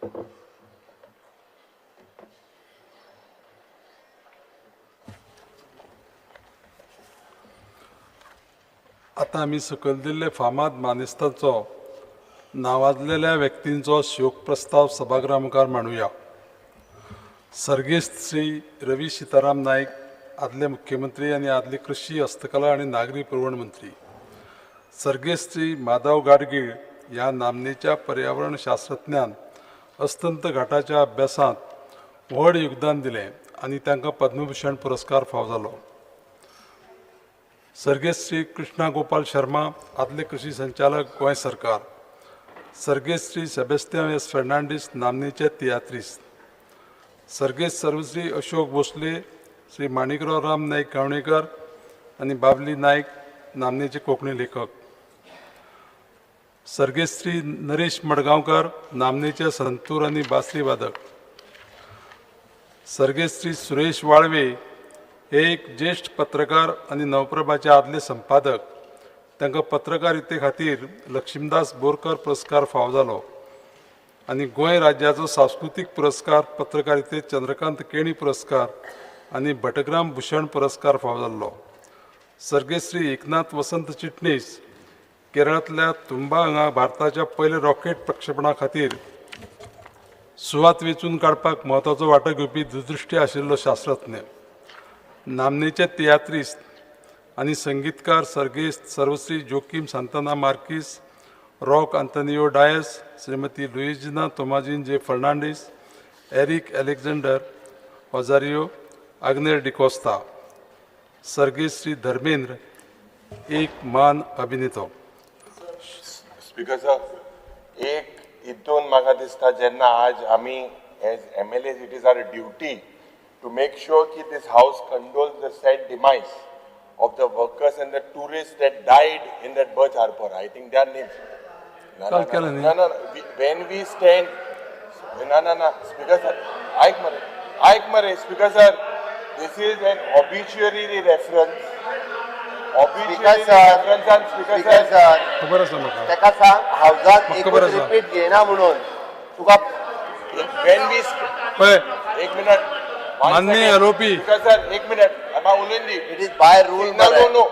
आता आम्ही सकयल दिल्ले फामाद मानेस्तांचो नावाजलेल्या व्यक्तींचो शोक प्रस्ताव सभागृहा मुखार मांडुया. सर्गेस्त श्री रवी सीताराम नाईक, आदले मुख्यमंत्री आनी आदले कृषी, हस्तकला आनी नागरी पुरवण मंत्री. सर्गेस्त श्री माधव गाडगीळ ह्या नामनेच्या पर्यावरण शास्त्रज्ञान अस्तंत घाटाच्या अभ्यासात व्हड योगदान दिलें आनी तांकां पद्मभूषण पुरस्कार फावो जालो. सर्गेस्त श्री कृष्णा गोपाल शर्मा, आदले कृषी संचालक, गोंय सरकार. सर्गेस्त श्री सेबेस्तियान एस फर्नांडीस, नामनेचे तियात्रीस्त. सर्गेस्त सर्वश्री अशोक भोसले, श्री माणिकराव राम नाईक गावणेकर आनी बाबली नाईक, नामनेचे कोंकणी लेखक. सर्गेस्त श्री नरेश मडगांवकर, नामनेचे संतूर आनी बासरी वादक. सर्गेस्त श्री सुरेश वाळवे हे एक ज्येष्ठ पत्रकार आनी नवप्रभाचे आदले संपादक. तांकां पत्रकारिते खातीर लक्ष्मीदास बोरकर पुरस्कार फावो जालो आनी गोंय राज्याचो सांस्कृतीक पुरस्कार पत्रकारितेंत चंद्रकांत केणी पुरस्कार आनी भटग्राम भूषण पुरस्कार फावो जाल्लो. सर्गेस्त श्री एकनाथ वसंत चिटणीस, केरळांतल्या तुंबा हांगा भारताच्या पयले रॉकेट प्रक्षेपणा खातीर सुवात वेंचून काडपाक म्हत्वाचो वांटो घेवपी दूरदृश्टी आशिल्लो शास्त्रज्ञ. नामनेचे तियात्रीस्त आनी संगीतकार सर्गेस्त सर्वश्री जोकीम सांताना मार्कीस, रॉक आंतोनियो डायस, श्रीमती लुइजिना तोमाजीन जे फर्नांडीस, एरिक अलेक्झांडर ओजारियो, आग्नेर डिकोस्ता. सर्गेस्त श्री धर्मेंद्र, एक मान अभिनेतो. स्पीकर साहेब, एक हितून म्हाका दिसता जेन्ना आज आमी as MLAs it is our duty to make sure that this house condoles the sad demise of the workers and the tourists that died in that Birch Harbor. I think their names. No. When we stand, no. Speaker sir, Aik Mare, Speaker sir, this is an obituary reference. Obituary reference and Speaker sir. खबर आसा म्हाका. ताका सांग हावजात एकूच repeat घेना म्हणून तुका. When we एक minute. माननीय आरोपी. Sir, एक minute. It is by rule. No.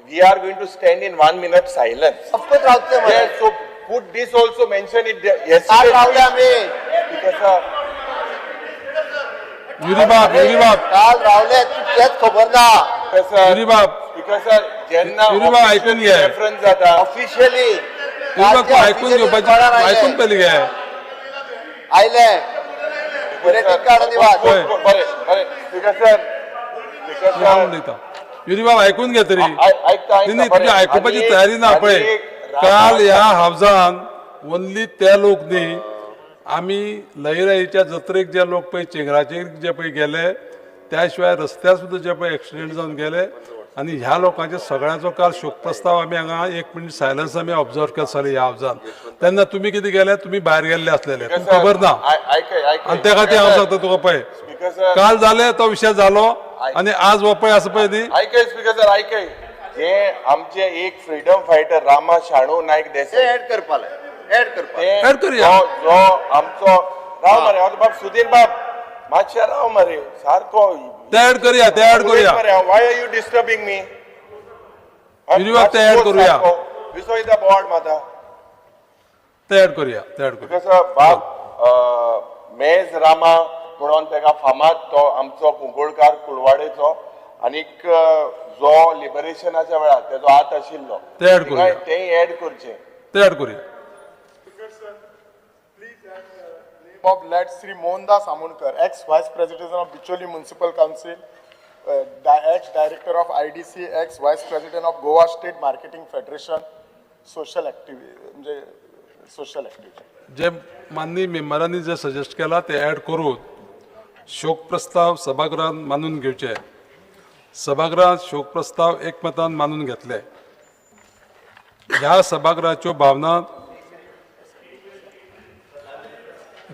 We are going to stand in 1 minute silence. Of course, Rawate मला. Yes, so put this also, mention it there. Yesterday. रावले आम्ही. Because युरीबाब. काल रावले तेच खबर ना. युरीबाब. because ज्यांना युरीबाब ऐकून घ्या. रेफरन्स जाता. ऑफिशियली. युरीबाब ऐकून घेवपाचे ऐकून पयली घे. आयले. पर्यटन काढणी वाद. बरे. Because sir. युरीबाब ऐकून घे तरी. ऐकता. नाही तुझी ऐकूपाची तयारी ना पळय. काल ह्या हावजान ओन्ली ते लोक न्ही, आमी लयराईच्या जत्रेक जे लोक पळय चेंगराचेर जे पळय गेले, त्या शिवाय रस्त्यार सुद्दां जे पळय एक्सिडेंट जावन गेले आनी ह्या लोकांचे सगळ्यांचो काल शोक प्रस्ताव आमी हांगा 1 मिनीट सायलन्स आमी ऑब्जर्व केलो ह्या हावजान. तेन्ना तुमी कितें गेले, तुमी भायर गेल्ले आसलेले, तुमकां खबर ना. आनी त्या खातीर हांव सांगता तुका पळय, काल जाले तो विशय जालो आनी आज हो पळय आसा पळय न्ही. ऐकय स्पीकर सर, ऐकय जे आमचे एक फ्रीडम फायटर रामा शाणू नायक देसाई ऍड करपाक. ऍड करूया. जो आमचो राव मरे, हांव बाब सुधीर बाब मातशें राव मरे, सारको ते ऍड करूया. Why are you disturbing me. युरीबाब ते ऍड करूया. विसो इज द बोर्ड माता ते ऍड करूया. कसं बाब मेज रामा म्हणून तेका फामाद तो आमचो कुंकळकार कुलवाडेचो आनीक जो लिबरेशनाच्या वेळार तेजो हात आशिल्लो ते ऍड करूया. तें ऍड करचें. ते ऍड करूया. of late Sri Mohandas Amunkar, ex-Vice President of Bicholi Municipal Council, ex-Director of IDC, ex-Vice President of Goa State Marketing Federation, social activity. जे माननीय मेंबरांनी जे सजेस्ट केला ते ऍड करून शोक प्रस्ताव सभागृहात मानून घेवचे. सभागृहात शोक प्रस्ताव एकमतान मानून घेतले. ह्या सभागृहाच्यो भावना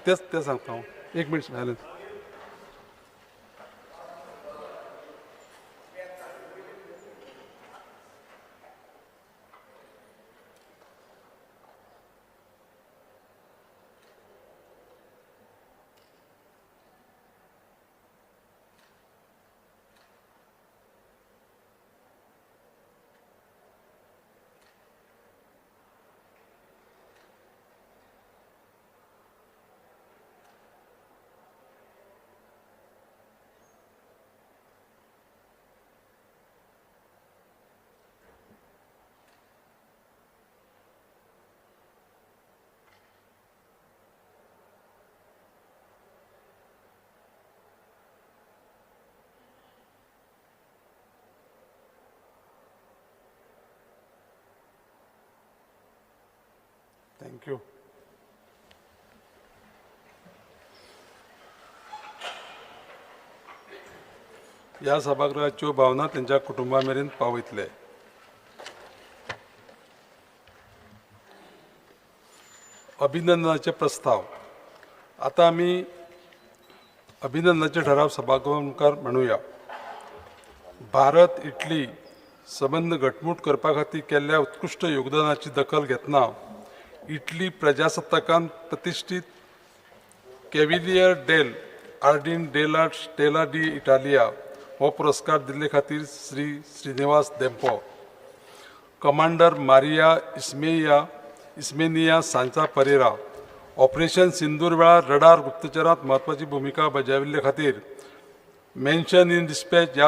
तेच सांगता हांव. 1 मिनीट सायलन्स. थँक्यू. ह्या सभागृहाच्यो भावना त्यांच्या कुटुंबा मेरेन पावयतले. अभिनंदनाचे प्रस्ताव. आता आमी अभिनंदनाचे ठराव सभागृहा मुखार म्हणुया. भारत इटली संबंद घटमूट करपा खातीर केल्ल्या उत्कृश्ट योगदानाची दखल घेतना इटली प्रजासत्ताकान प्रतिश्ठीत कॅव्हिलियर डेल आर्डिन डेला स्टेला डी इटालिया हो पुरस्कार दिल्ले खातीर श्री श्रीनिवास देंपो, कमांडर मारिया इस्मेनिया सांचा परेरा ऑपरेशन सिंदूर वेळार रडार गुप्तचरांत म्हत्वाची भूमिका बजाविल्ले खातीर मेन्शन इन डिस्पॅच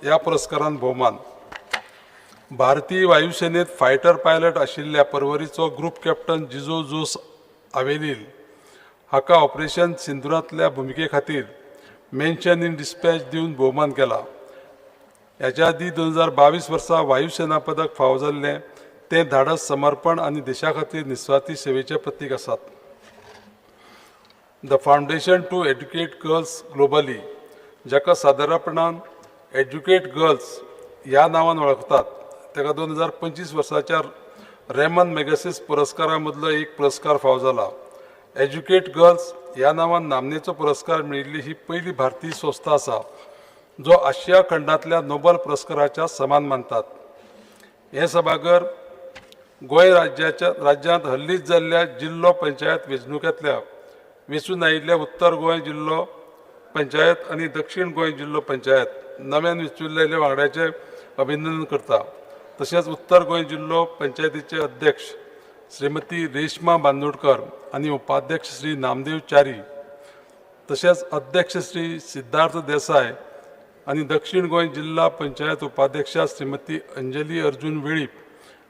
ह्या पुरस्कारान भोवमान. भारतीय वायुसेनेत फायटर पायलट आशिल्ल्या परवरीचो ग्रुप कॅप्टन जिजो जोस आवेलील हाका ऑपरेशन सिंदुरांतल्या भुमिके खातीर मेन्शन इन डिस्पॅच दिवन भोवमान केला. ह्याच्या आदी 2022 वर्सा वायुसेना पदक फावो जाल्लें तें धाडस, समर्पण आनी देशा खातीर निस्वार्थी सेवेचें प्रतीक आसात. The foundation to educate girls globally, जाका सादारणपणान एड्युकेट गर्ल्स ह्या नांवान वळखतात, ताका 2025 वर्साच्या रेमन मॅगसेस पुरस्कारा मदलो एक पुरस्कार फावो जाला. एड्युकेट गर्ल्स ह्या नांवान नामनेचो पुरस्कार मेळिल्ली ही पयली भारतीय संस्था आसा जो आशिया खंडांतल्या नोबल पुरस्काराच्या समान मानतात. हे सभाघर गोंय राज्यांत हल्लीच जाल्ल्या जिल्लो पंचायत वेंचणुकेंतल्या वेंचून आयिल्ल्या उत्तर गोंय जिल्लो पंचायत आनी दक्षिण गोंय जिल्लो पंचायत नव्यान वेंचूल्ल्या वांगड्याचें अभिनंदन करता. तशेंच उत्तर गोंय जिल्लो पंचायतीचे अध्यक्ष श्रीमती रेश्मा बांदोडकर आनी उपाध्यक्ष श्री नामदेव च्यारी, तशेंच अध्यक्ष श्री सिद्धार्थ देसाय आनी दक्षिण गोंय जिल्हा पंचायत उपाध्यक्षा श्रीमती अंजली अर्जुन वेळीप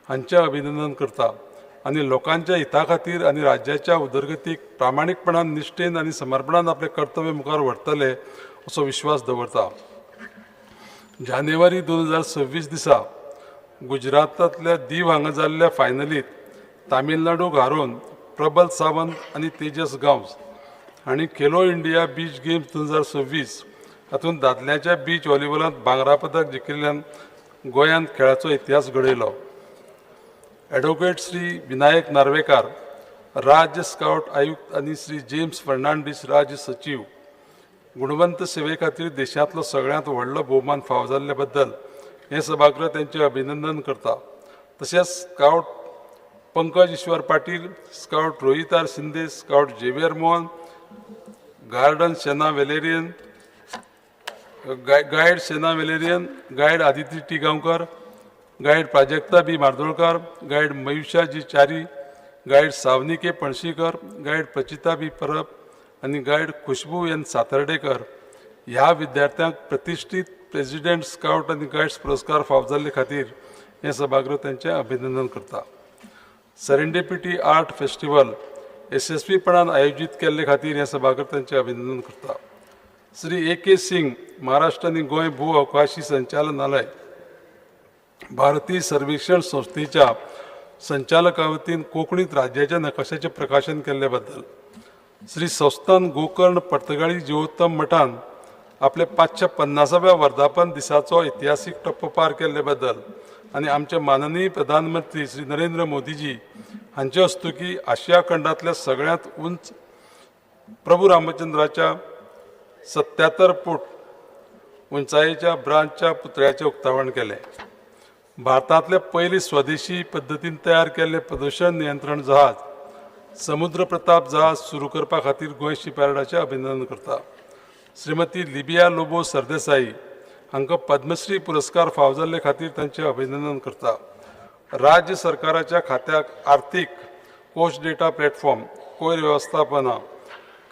हांचें अभिनंदन करता आनी लोकांच्या हिता खातीर आनी राज्याच्या उदरगतीक प्रामाणीकपणान, निश्ठेन आनी समर्पणान आपले कर्तव्य मुखार व्हरतले असो विश्वास दवरता. जानेवारी 2026 दिसा गुजरातांतल्या दीव हांगा जाल्ल्या फायनलींत तामिळनाडूक हारोवन प्रबल सावंत आनी तेजस गांवस हांणी खेलो इंडिया बीच गेम्स 2026 हातूंत दादल्यांच्या बीच व्हॉलीबॉलांत भांगरा पदक जिखिल्ल्यान गोंयांत खेळाचो इतिहास घडयलो. एडवोकेट श्री विनायक नार्वेकार, राज्य स्काउट आयुक्त आनी श्री जेम्स फर्नांडीस, राज्य सचिव, गुणवंत सेवे खातीर देशांतलो सगळ्यांत व्हडलो भोवमान फावो जाल्ले बद्दल हे सभागृह तेंचें अभिनंदन करता. तशेंच scout Pankaj Ishwar Patil, scout Rohit R Shinde, scout Xavier Mohan, गार्डन Sena Valerian, guide Sena Valerian, guide Aditi T Gaonkar, guide Prajakta B Mardolkar, guide Mayusha G Chari, guide Savani K Panshikar, guide Prachita B Parab आनी गायड खुशबू एन सातर्डेकर ह्या विद्यार्थ्यांक प्रतिश्ठीत प्रेसिडेंट स्काउट आनी गायड्स पुरस्कार फावो जाल्ले खातीर हे सभागृह तेंचें अभिनंदन करता. सेरेंडिपिटी आर्ट फेस्टिवल यशस्वीपणान आयोजीत केल्ले खातीर हे सभागृह तेंचें अभिनंदन करता. श्री A.K. सिंग, महाराष्ट्र आनी गोंय भू अवकाशी संचालनालय, भारतीय सर्वेक्षण संस्थेच्या संचालका वतीन कोंकणीत राज्याच्या नकाशाचें प्रकाशन केल्ले बद्दल, श्री संस्थान गोकर्ण पर्तगाळी जिवोत्तम मठान आपले 550व्या वर्धापन दिसाचो इतिहासीक टप्पो पार केल्ले बद्दल आनी आमचे माननीय प्रधानमंत्री श्री नरेंद्र मोदीजी हांचे हस्तुकी आशिया खंडांतल्या सगळ्यांत उंच प्रभू रामचंद्राच्या 77 फूट उंचायेच्या ब्रांचच्या पुतळ्याचें उक्तावण केलें. भारतांतले पयले स्वदेशी पद्दतीन तयार केल्ले प्रदूषण नियंत्रण जहाज समुद्र प्रताप जहाज सुरू करपा खातीर गोंय शिपयार्डाचें अभिनंदन करता. श्रीमती लिबिया लोबो सरदेसाई हांकां पद्मश्री पुरस्कार फावो जाल्ले खातीर तांचें अभिनंदन करता. राज्य सरकाराच्या खात्याक आर्थीक कोश डेटा प्लॅटफॉर्म, कोयर वेवस्थापना,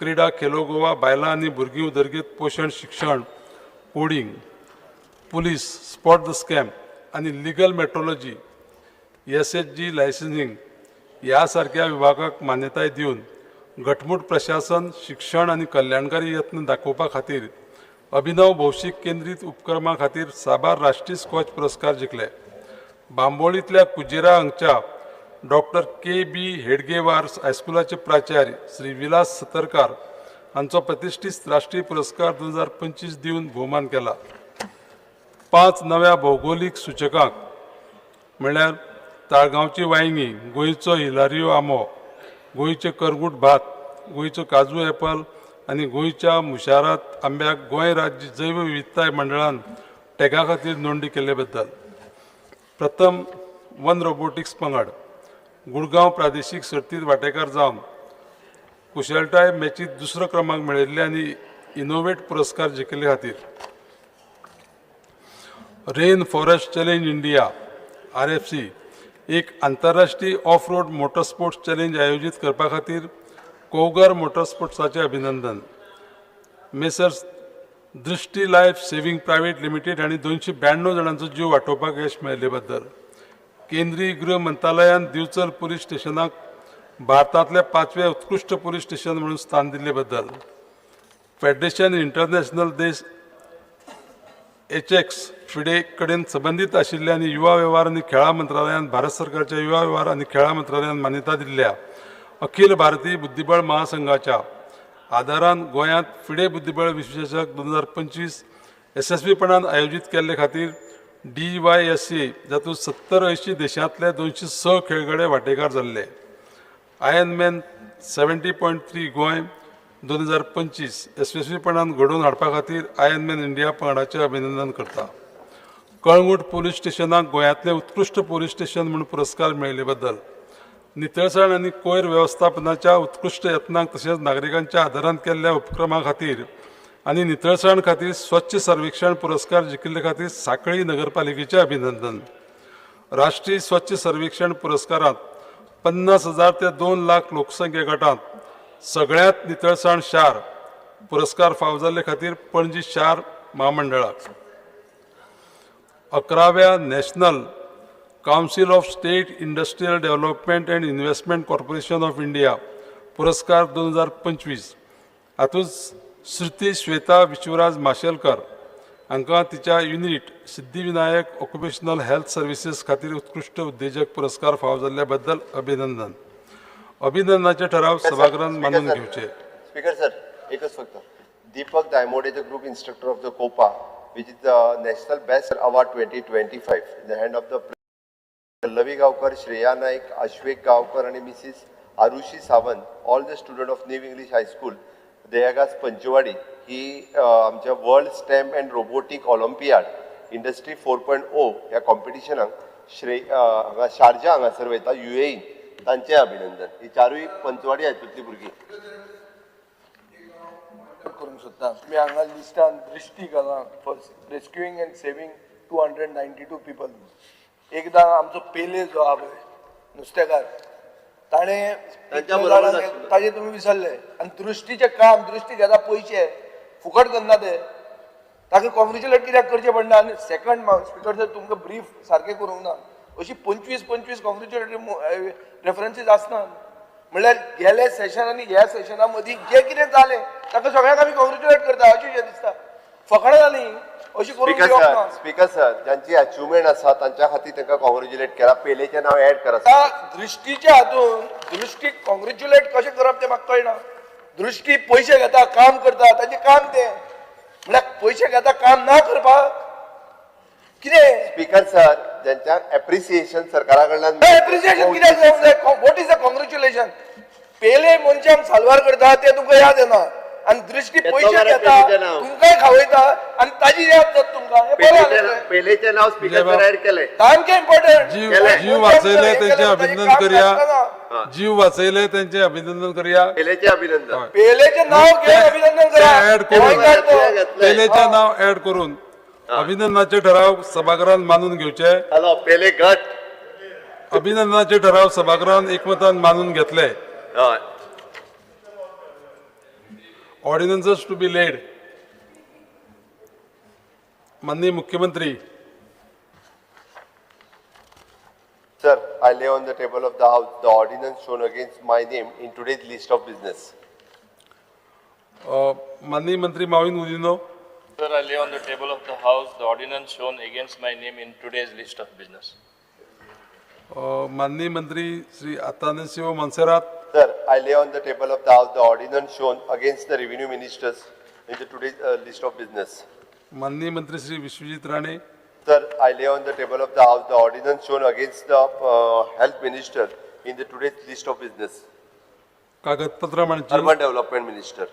क्रीडा, खेलो गोवा, बायलां आनी भुरगीं उदरगत, पोशण, शिक्षण, coding, police, spot the scam आनी लिगल मेट्रोलॉजी, SHG लायसन्सिंग ह्या सारक्या विभागाक मान्यताय दिवन घटमूट प्रशासन, शिक्षण आनी कल्याणकारी यत्न दाखोवपा खातीर अभिनव भौशीक केंद्रीत उपक्रमा खातीर साबार राष्ट्रीय स्कॉच पुरस्कार जिखले. बांबोळींतल्या कुजेरा हांगच्या डॉक्टर के.बी. हेडगेवार हायस्कुलाचे प्राचार्य श्री विलास सतरकार हांचो प्रतिश्ठीत राष्ट्रीय पुरस्कार 2025 दिवन भोवमान केला. 5 नव्या भौगोलिक सूचकांक म्हळ्यार ताळगांवची वांयगी, गोंयचो हिलारियो आंबो, गोंयचे करगूट भात, गोंयचो काजू एपल आनी गोंयच्या मुशारात आंब्याक गोंय राज्य जैव विविधताय मंडळान टॅगा खातीर नोंदणी केल्ले बद्दल. प्रथम वन रोबोटिक्स पंगड गुडगांव प्रादेशीक सर्तींत वांटेकार जावन कुशळटाय मॅचीत दुसरो क्रमांक मेळयल्ले आनी इनोवेट पुरस्कार जिखिल्ले खातीर. Rain forest challenge India RFC एक आंतरराष्ट्रीय ऑफ रोड मोटरस्पोर्ट्स चॅलेंज आयोजीत करपा खातीर कोगर मोटरस्पोर्ट्साचे अभिनंदन. मेसर्स दृष्टी लायफ सेव्हिंग प्रायव्हेट लिमिटेड हांणी 292 जाणांचो जीव वाटावपाक यश मेळिल्ले बद्दल. केंद्रीय गृह मंत्रालयान दिवचल पुलीस स्टेशनाक भारतांतले 5वें उत्कृश्ट पुलीस स्टेशन म्हणून स्थान दिल्ले बद्दल. फेडरेशन इंटरनॅशनल देश HX फिडे कडेन संबंदीत आशिल्ल्या आनी युवा वेव्हार आनी खेळां मंत्रालयान भारत सरकारच्या युवा वेव्हार आनी खेळां मंत्रालयान मान्यता दिल्ल्या अखिल भारतीय बुद्धीबळ महासंघाच्या आदारान गोंयांत फिडे बुद्धीबळ विश्वचषक 2025 येसस्वीपणान आयोजीत केल्ले खातीर DYSA जातूंत 70-80 देशांतले 206 खेळगडे वांटेकार जाल्ले. आयर्नमॅन 70.3 गोंय 2025 येसस्वीपणान घडोवन हाडपा खातीर आयर्नमॅन इंडिया पंगडाचें अभिनंदन करता. कळंगूट पुलीस स्टेशनाक गोंयांतलें उत्कृश्ट पुलीस स्टेशन म्हूण पुरस्कार मेळिल्ले बद्दल. नितळसाण आनी कोयर वेवस्थापनाच्या उत्कृश्ट यत्नांक तशेंच नागरिकांच्या आदारान केल्ल्या उपक्रमां खातीर आनी नितळसाण खातीर स्वच्छ सर्वेक्षण पुरस्कार जिखिल्ले खातीर सांखळी नगरपालिकेचें अभिनंदन. राष्ट्रीय स्वच्छ सर्वेक्षण पुरस्कारांत 50,000 ते 2 लाख लोकसंख्ये गटांत सगळ्यांत नितळसाण शार पुरस्कार फावो जाल्ले खातीर पणजी शार महामंडळाक. 11व्या national council of state industrial development and investment corporation of India पुरस्कार 2025 हातूंत श्रुती श्वेता विश्वराज माशेलकर हांकां तिच्या unit Siddhivinayak occupational health services खातीर उत्कृश्ट उद्देजक पुरस्कार फावो जाल्ल्या बद्दल अभिनंदन. अभिनंदनाचे ठराव सभागृहान मानून घेवचे. स्पीकर सर, एकच फक्त Deepak Dayamode the group instructor of the COPA which is the National Best Award 2025 in the hand of the Pallavi Gaokar, Shreya Naik, Ashwek Gaokar and Mrs. Arushi Sawant, all the students of New English High School, Deyagas Panchwadi, ही आमच्या world stem and robotic Olympiad industry 4.0 ह्या कॉम्पिटिशनाक Sharjah हांगासर वयता UAE तांचें अभिनंदन. ही चारूय पंचवाडी हातूंतली भुरगीं. करूंक सोदता तुमी हांगा लिस्टान दृश्टी घाला फॉर रेस्क्युईंग अँड सेव्हिंग 292 पीपल. एकदां आमचो पेले जो आहा पळय नुस्तेकार ताणें ताजे तुमी विसरले आनी दृश्टीचें काम दृश्टी घेता पयशे फुकट करना ते ताका कॉंग्रेच्युलेट कित्याक करचें पडना. आनी सेकंड स्पीकर सर तुमकां ब्रीफ सारकें करूंक ना. अशी 25 कॉंग्रेच्युलेटरी रेफरन्सीस आसनात. म्हणल्यार गेल्या सेशनांनी ह्या सेशना मदीं जे कितें जालें ताका सगळ्यांक आमी कॉंग्रेच्युलेट करता अशें दिसता. फकाणां जालीं अशी करूंक दिवप. स्पीकर सर ज्यांची अचिव्हमेंट आसा तांच्या खातीर तांकां कॉंग्रेच्युलेट केला. पेलेचें नांव ऍड करा. दृश्टीच्या हातून दृश्टीक कॉंग्रेच्युलेट कशें करप तें म्हाका कळना. दृश्टी पयशे घेता काम करता ताजें काम तें म्हणल्यार पयशे घेता काम ना करपाक कितें. स्पीकर सर ज्यांच्या एप्रिसिएशन सरकारा कडल्यान एप्रिसिएशन कित्याक जावंक जाय. What is the congratulation. पेले मनशांक साल्वार करता ते तुमकां याद येना आनी दृश्टी पयशे घेता तुमकांय खावयता आनी ताजी याद जाता तुमकां. पेलेचें नाव स्पीकर सर ऍड केलें. सामकें इम्पॉर्टंट. जीव वाचयले तेंचे अभिनंदन करूया. जीव वाचयले तेंचे अभिनंदन करूया. पेलेचें अभिनंदन. पेलेचें नाव घेवन अभिनंदन करा. ऍड करून पेलेचें नाव ऍड करून अभिनंदनाचे ठराव सभागृहान मानून घेवचे. हॅलो पेले गट. अभिनंदनाचे ठराव सभागृहान एकमतान मानून घेतले. ऑर्डिनन्सेस टू बी लेड. माननीय मुख्यमंत्री. Sir, I lay on the table of the House the ordinance shown against my name in today's list of business. माननीय मंत्री Mauvin उदिनो. Sir, I lay on the table of the House the ordinance shown against my name in today's list of business. माननीय मंत्री Shri अतानासिओ Monserrate. Sir, I lay on the table of the House the ordinance shown against the revenue ministers in the today's list of business. माननीय मंत्री Shri Vishwajeet Rane. Sir, I lay on the table of the House the ordinance shown against the health minister in the today's list of business. कागदपत्र म्हणजे Urban development minister.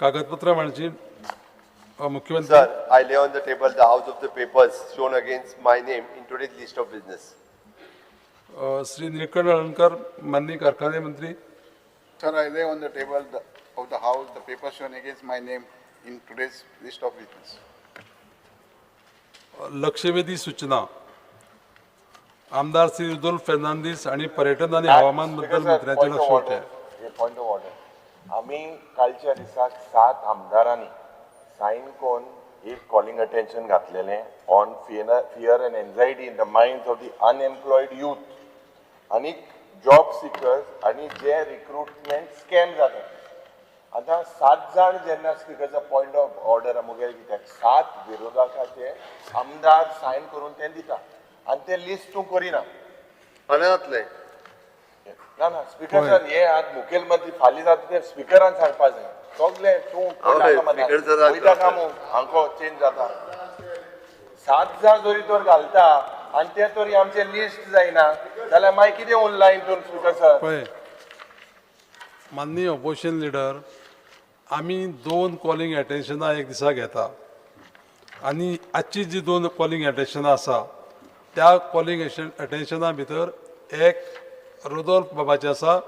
कागदपत्र म्हणजे मुख्यमंत्री. Sir, I lay on the table the House of the papers shown against my name in today's list of business. Shri Nilkanth अलंकार माननीय कारखाने मंत्री. Sir, I lay on the table of the House the paper shown against my name in today's list of business. लक्षवेधी सूचना आमदार Shri Rudolf Fernandes आणि पर्यटन आणि हवामान बद्दल मंत्र्यांचे लक्ष होते. पॉइंट ऑफ ऑर्डर आम्ही कालच्या दिसाक 7 आमदारांनी साइन कोन एक कॉलिंग अटेन्शन घातलेले on fear and anxiety in the minds of the unemployed youth आणि जॉब सिकर्स आणि जे रिक्रुटमेंट स्कॅम जातात. आता 7 जाण जेन्ना स्पीकरचा पॉइंट ऑफ ऑर्डर मुगेल कित्याक 7 विरोधकाचे आमदार साइन करून ते दिता आणि ते लिस्ट तूं करिना. फाल्यांतले ना ना स्पीकर सर हे आज मुखेलमंत्री फाली जाता ते स्पीकरान सांगपा जाय सगळे तूं वयता कामू हांको चेंज जाता. 7 जाण जोरी तर घालता आणि ते तरी आमचे लिस्ट जायना जाल्यार मागीर कितें उरला हितून स्पीकर सर. पळय माननीय ऑपोजिशन लिडर आम्ही 2 कॉलिंग एटेन्शनां एक दिसा घेता आणि आजची जी 2 कॉलिंग एटेन्शनां आसा त्या कॉलिंग एटेन्शना भितर एक रुदोल्फ बाबाचे आसा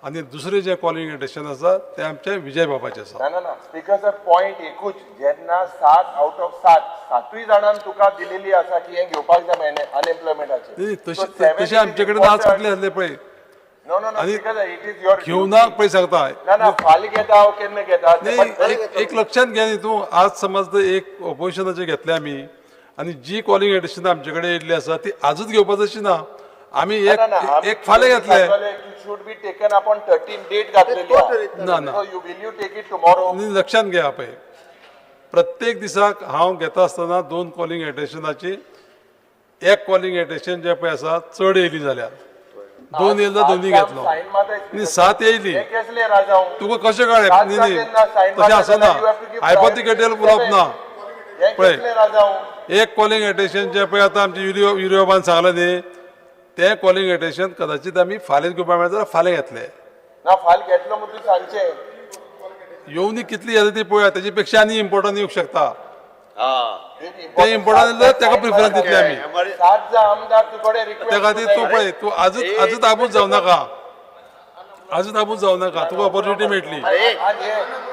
आणि दुसरे जे कॉलिंग एटेन्शन आसा ते आमचे विजय बाबाचे आसा. ना ना ना स्पीकर सर पॉइंट एकूच जेन्ना 7 आउट ऑफ 7 7 जाणांन तुका दिलेली आसा की हे घेवपाक जाय अनएम्प्लॉयमेंटाचे. तशें आमचे कडेन आज कितले आसले पळय नो नो नो आणि speaker sir it is your घेवना पळय सांगता. ना ना फाली घेता हांव केन्ना घेता नाही एक लक्षात घ्या न्ही तूं आज समज जर एक ऑपोजिशनाचे घेतले आमी आणि जी कॉलिंग एटेन्शन आमचे कडेन येयल्ली आसा ती आजूच घेवपाची अशी ना. आमी एक फाल्यां घेतले शुड बी टेकन आपण 13 डेट घातलेली ना ना you will you take it tomorrow. आणि लक्षात घ्या पळय प्रत्येक दिसाक हांव घेता आसतना 2 कॉलिंग एटेन्शनाची एक कॉलिंग एटेन्शन जे पळय आसा चड येयली जाल्यार 2 येयला दोन्ही घेतलो न्ही 7 येयली केसले राजाऊ तुका कशें कळ्ळें न्ही न्ही तशें आसना हायपोथिकेटल उलोवप ना. पळय एक कॉलिंग एटेन्शन जे पळय आतां आमचे युरिओबान सांगलें न्ही ते कॉलिंग एटेन्शन कदाचित आमी फाल्यां घेवपाक मेळटा जाल्यार फाल्यां घेतले. ना फाल घेतलो म्हणून सांगचे येवनी कितली येता ती पळया तेजे पेक्षा आनी इम्पॉर्टंट येवंक शकता. ते इम्पॉर्टंट जाल्यार ताका प्रिफरन्स दितले आमी. 7 जा आमदार तुकडे रिक्वेस्ट त्या खातीर तूं पळय तूं आजूच आबूज जावं नाका आजूच आबूज जावं नाका तुका ऑपॉर्च्युनिटी मेळटली.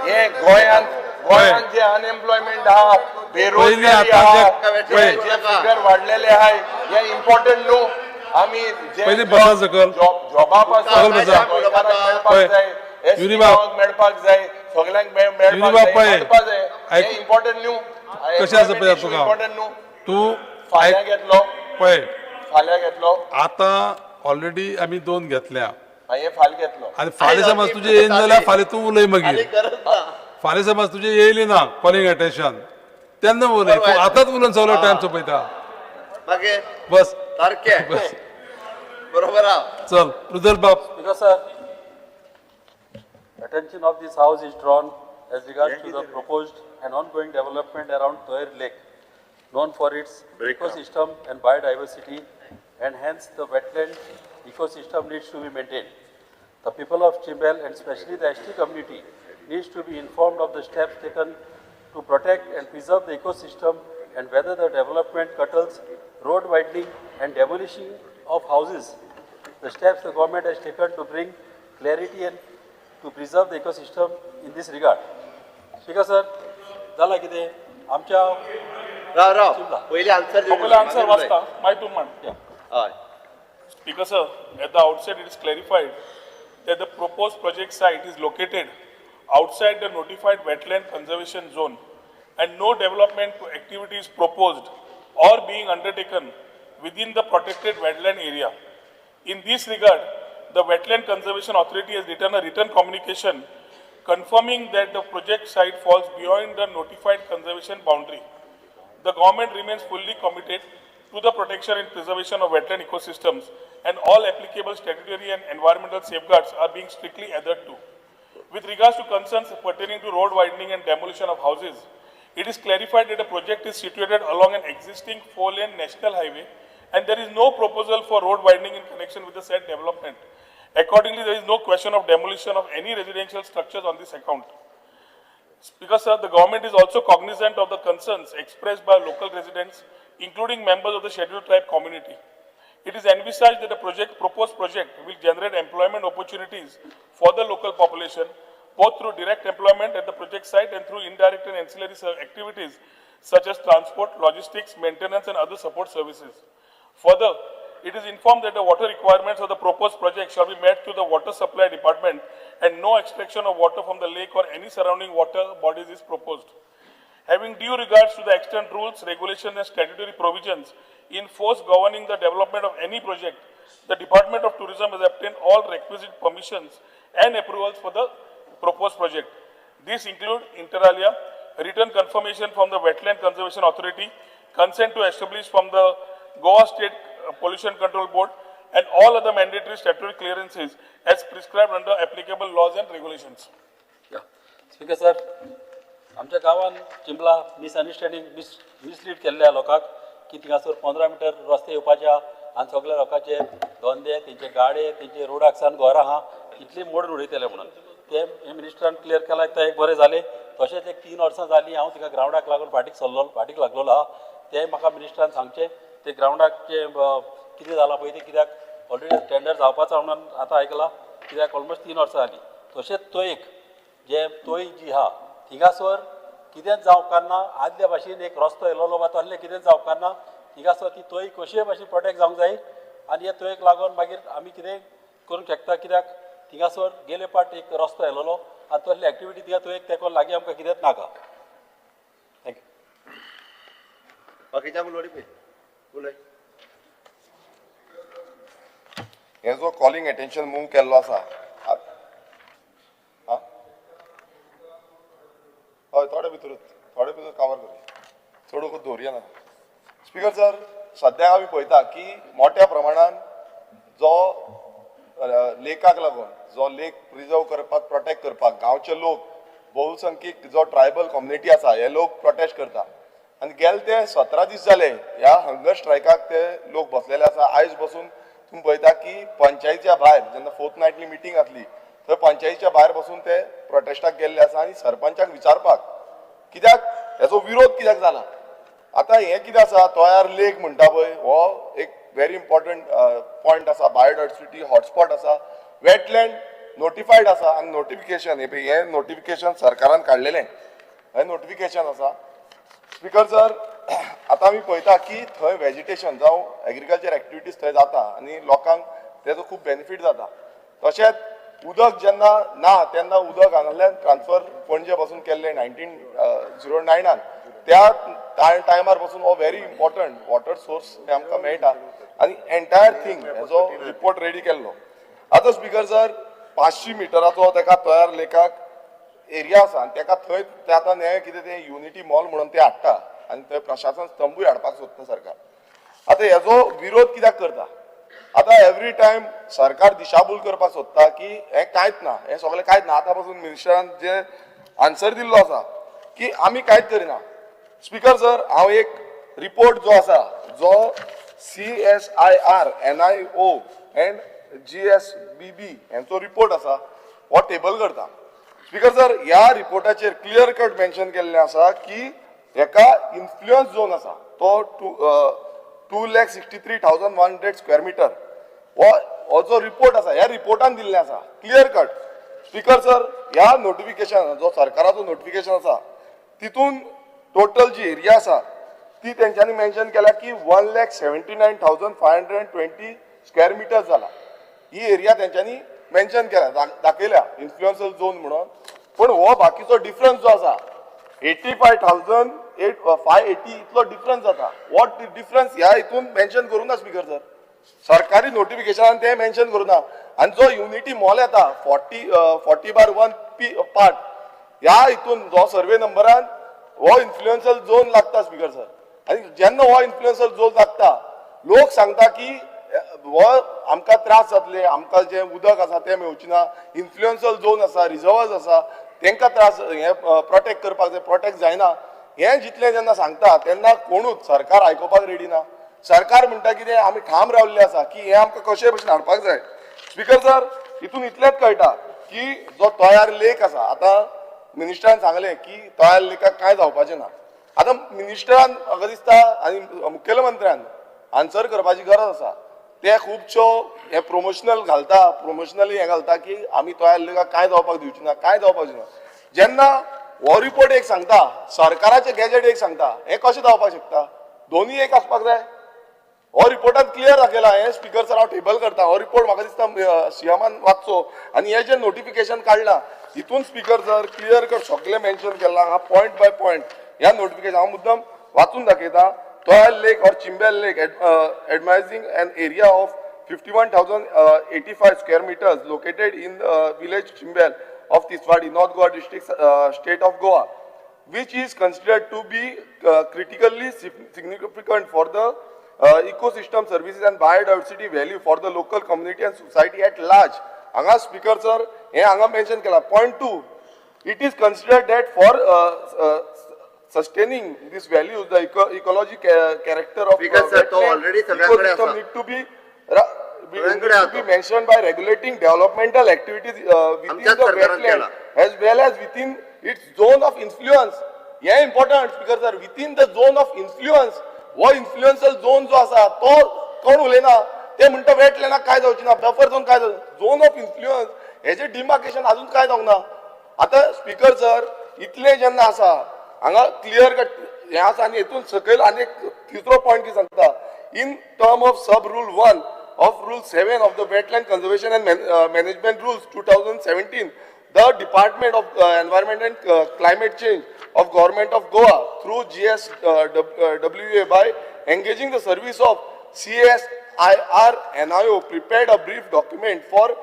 हे गोंयान जे अनएम्प्लॉयमेंट आहा पयलीं बेरोजगारी आतां आहा पळय जे फिगर वाडलेले आहाय हे इम्पॉर्टंट न्हू. आमी पयलीं बसा सकल जॉबा सकल बसा. मेळपाक जाय युनिबाब मेळपाक जाय सगळ्यांक युनिबाब पळय मेळपाक जाय हे इम्पॉर्टंट न्हू. कशें आसा पळय तुका इम्पॉर्टंट न्हू. तूं फाल्यां घेतलो पळय फाल्यां घेतलो आतां ऑलरेडी आमी 2 घेतल्या हे फाल घेतलो आनी फाल्यां समज तुजें येयना जाल्यार फाल्यां तूं उलय मागीर. फाल्यां समज तुजें येयली ना कॉलिंग एटेन्शन तेन्ना उलय तूं आतांच उलोवन सगळो टायम सोंपयता. बस सारखे बस बरोबर चल रुदल बाब. Because sir, attention of this house is drawn as regards to the proposed and ongoing development around Toir Lake, known for its ecosystem and biodiversity, and hence the wetland ecosystem needs to be maintained. The people of Chimbel and especially the ST community needs to be informed of the steps taken to protect and preserve the ecosystem and whether the development curtails road widening and demolishing of houses. The steps the government has taken to bring clarity and to preserve the ecosystem in this regard. Speaker sir, झाला किती आमच्या राव पहिले answer Popular answer वाचता my two man. Speaker sir, at the outset it is clarified that the proposed project site is located outside the notified wetland conservation zone and no development activity is proposed or being undertaken within the protected wetland area. In this regard, the Wetland Conservation Authority has written a written communication confirming that the project site falls beyond the notified conservation boundary. The government remains fully committed to the protection and preservation of wetland ecosystems, and all applicable statutory and environmental safeguards are being strictly adhered to. With regards to concerns pertaining to road widening and demolition of houses, it is clarified that the project is situated along an existing 4-lane national highway and there is no proposal for road widening in connection with the said development. Accordingly, there is no question of demolition of any residential structures on this account. Speaker, sir, the government is also cognizant of the concerns expressed by local residents, including members of the scheduled tribe community. It is envisaged that the proposed project will generate employment opportunities for the local population, both through direct employment at the project site and through indirect and ancillary activities such as transport, logistics, maintenance, and other support services. Further, it is informed that the water requirements of the proposed project shall be met through the water supply department and no extraction of water from the lake or any surrounding water bodies is proposed. Having due regards to the extant rules, regulations, and statutory provisions in force governing the development of any project, the Department of Tourism has obtained all requisite permissions and approvals for the proposed project. These include, inter alia, written confirmation from the Wetland Conservation Authority, consent to establish from the Goa State Pollution Control Board, and all other mandatory statutory clearances as prescribed under applicable laws and regulations. Speaker sir, आमच्या गांवान चिंबला misunderstanding mislead केल्ल्या लोकांक की थिंगासर 15 metre रस्ते येवपाचे आनी सगळ्या लोकांचे धंदे, तेंचे गाडे, तेंचे रोडाक सावन घरां आहा इतली मोडून उडयतले म्हणून ते मिनिस्टरान क्लियर केला ते एक बरें जालें. तशेंच एक 3 वर्सां जालीं हांव तिका ग्रावंडाक लागून फाटीक लागलेलो आहा. ते म्हाका मिनिस्टरान सांगचें ते ग्रावंडाचे कितें जालां पळय ते कित्याक ऑलरेडी टेंडर जावपाचो म्हणून आतां आयकलां कित्याक ऑलमोस्ट 3 वर्सां जालीं. तशेंच तोयक जे तोय जी आहा थिंगासर कितेंच जावं ना आदल्या भाशेन एक रस्तो येयलोलो वा तसलें कितेंच जावं ना थिंगासर ती तोय कशे भाशेन प्रोटेक्ट जावंक जाय आनी हे तोयक लागून मागीर आमी कितें करूंक शकता कित्याक थिंगासर गेले पाट एक रस्तो येयलोलो आनी तसली एक्टिविटी थिंगा तोयक तेकोन लागीं आमकां कितेंच नाका. थँक्यू. बाकीच्या उलय उलय हे जो कॉलिंग अटेन्शन मूव केल्लो आसा हय थोडे भितर कवर करूया चड वगत दवरया ना. स्पीकर सर, सद्या आमी पळयता की मोठ्या प्रमाणान जो लेकाक लागून जो लेक प्रिजर्व करपाक प्रोटेक्ट करपाक गांवचे लोक बहुसंख्यीक जो ट्रायबल कम्युनिटी आसा हे लोक प्रोटेस्ट करता आनी गेले ते 17 दीस जाले ह्या हंगर स्ट्रायकाक ते लोक बसलेले आसा. आयज बसून तुम्ही पळयता की पंचायतीच्या भायर जेन्ना फोर्टनायटली मिटींग आसली थंय पंचायतीच्या भायर बसून ते प्रोटेस्टाक गेल्ले आसा आनी सरपंचाक विचारपाक कित्याक हेचो विरोध कित्याक जाला. आतां हें कितें आसा तोयार लेक म्हणटा पळय हो एक व्हेरी इम्पॉर्टंट पॉयंट आसा, बायोडायवर्सिटी हॉटस्पॉट आसा, वेटलँड नोटिफायड आसा आनी नोटिफिकेशन हे नोटिफिकेशन सरकारान काडलेलें हें नोटिफिकेशन आसा. स्पीकर सर, आतां आमी पळयता की थंय वेजिटेशन जावं एग्रीकल्चर एक्टिविटीज थंय जाता आनी लोकांक तेजो खूब बेनिफीट जाता. तशेंच उदक जेन्ना ना तेन्ना उदक हांगांतल्यान ट्रान्सफर पणजे पासून केल्लें 1909 त्या टायमार पासून हो व्हेरी इम्पॉर्टंट वॉटर सोर्स हे आमकां मेळटा आनी एंटायर थिंग हेजो रिपोर्ट रेडी केल्लो. आतां स्पीकर सर 500 मिटराचो तेका तयार लेकाक एरिया आसा आनी तेका थंय ते आतां हे कितें ते युनिटी मॉल म्हणून ते हाडटा आनी थंय प्रशासन स्तंभूय हाडपाक सोदता सरकार. आतां हेजो विरोध कित्याक करता. आतां एवरी टायम सरकार दिशाभूल करपाक सोदता की हें कांयच ना, हें सगळें कांयच ना. आतां पासून मिनिस्टरान जे आन्सर दिल्लो आसा की आमी कांयच करिना. स्पीकर सर, हांव एक रिपोर्ट जो आसा जो CSIR, NIO एंड GSBB हेंचो रिपोर्ट आसा हो टेबल करता. स्पीकर सर, ह्या रिपोर्टाचेर क्लियर कट मेन्शन केल्लें आसा की हेका इन्फ्लुएन्स झोन आसा तो 2,63,100 स्क्वेअर मिटर हो जो रिपोर्ट आसा ह्या रिपोर्टान दिल्लें आसा क्लियर कट. स्पीकर सर, ह्या नोटिफिकेशन जो सरकाराचो नोटिफिकेशन आसा तितून टोटल जी एरिया आसा ती तेंच्यांनी मेन्शन केल्या की 1,79,520 स्क्वेअर मिटर जाला. ही एरिया तेंच्यांनी मेन्शन केल्या दाखयल्या इन्फ्लुएन्सल झोन म्हणून. पण हो बाकीचो डिफरन्स जो आसा 85,580 इतलो डिफरन्स जाता. वॉट डिफरन्स ह्या हितून मेन्शन करूं ना स्पीकर सर. सरकारी नोटिफिकेशनान ते मेन्शन करूं ना आनी जो युनिटी मॉल येता 40/1 पार्ट ह्या हितून जो सर्वे नंबरान हो इन्फ्लुएन्सल झोन लागता स्पीकर सर. आनी जेन्ना हो इन्फ्लुएन्सर जो लागता लोक सांगता की हो आमकां त्रास जातले, आमकां जे उदक आसा तें मेळची ना, इन्फ्लुएन्सर झोन आसा, रिजर्वर्स आसा, तांकां त्रास हे प्रोटेक्ट करपाक जाय, प्रोटेक्ट जायना, हें जितलें जेन्ना सांगता तेन्ना कोणूच सरकार आयकुपाक रेडी ना. सरकार म्हणटा कितें आमी ठाम रावल्ले आसा की हें आमकां कशे भशेन हाडपाक जाय. स्पीकर सर, हितून इतलेंच कळटा की जो तयार लेक आसा, आतां मिनिस्टरान सांगलें की तयार लेकाक कांय जावपाचें ना. आतां मिनिस्टरान म्हाका दिसता आनी मुखेलमंत्र्यान आन्सर करपाची गरज आसा. ते खुबश्यो हे प्रमोशनल घालता, प्रमोशनली हे घालता की आमी तयार लेकाक कांय जावपाक दिवची ना, कांय जावपाक दिवची ना. जेन्ना हो रिपोर्ट एक सांगता, सरकाराचे गॅजेट एक सांगता, हें कशें जावपाक शकता? दोन्ही एक आसपाक जाय. हो रिपोर्टात क्लियर दाखयला. हे स्पीकर सर हांव टेबल करता. हो रिपोर्ट म्हाका दिसता सीएमान वाचचो आनी हे जे नोटिफिकेशन काडला हितून स्पीकर सर क्लियर कट सगळें मेन्शन केलां. हांव पॉयंट बाय पॉयंट ह्या नोटिफिकेशन हांव मुद्दम वाचून दाखयता. Toyal Lake or Chimbel Lake, advising an area of 51,085 square meters located in the village Chimbel of Tiswadi, North Goa district, state of Goa, which is considered to be critically significant for the ecosystem services and biodiversity value for the local community and society at large. Anga speaker sir, he anga mention kela. Point 2, it is considered that for sustaining this value, the ecology character of Speaker sir, तो already सगळ्यांकडे ecosystem आसा. need to be mentioned by regulating developmental activities within आमच्याच the सरकारान wetland केला. as well as within its zone of influence. हे important speaker sir, within the zone of influence. वो influential zone जो आसा तो कोण उलयना, ते म्हणटा वेटलँडाक काय जावची ना, बफर झोन काय झोन ऑफ इन्फ्लुएन्स हेजे डिमार्केशन अजून काय जावंक ना. आता स्पीकर सर इतले जेन्ना आसा हांगा क्लियर कट हे आसा आनी हेतून सकयल आनी एक तिसरो पॉयंट कितें सांगता. In term of sub rule 1 of Rule 7 of the Wetland Conservation and Management Rules 2017, the Department of Environment and Climate Change of Government of Goa through GSWA by engaging the service of CSIR NIO prepared a brief document for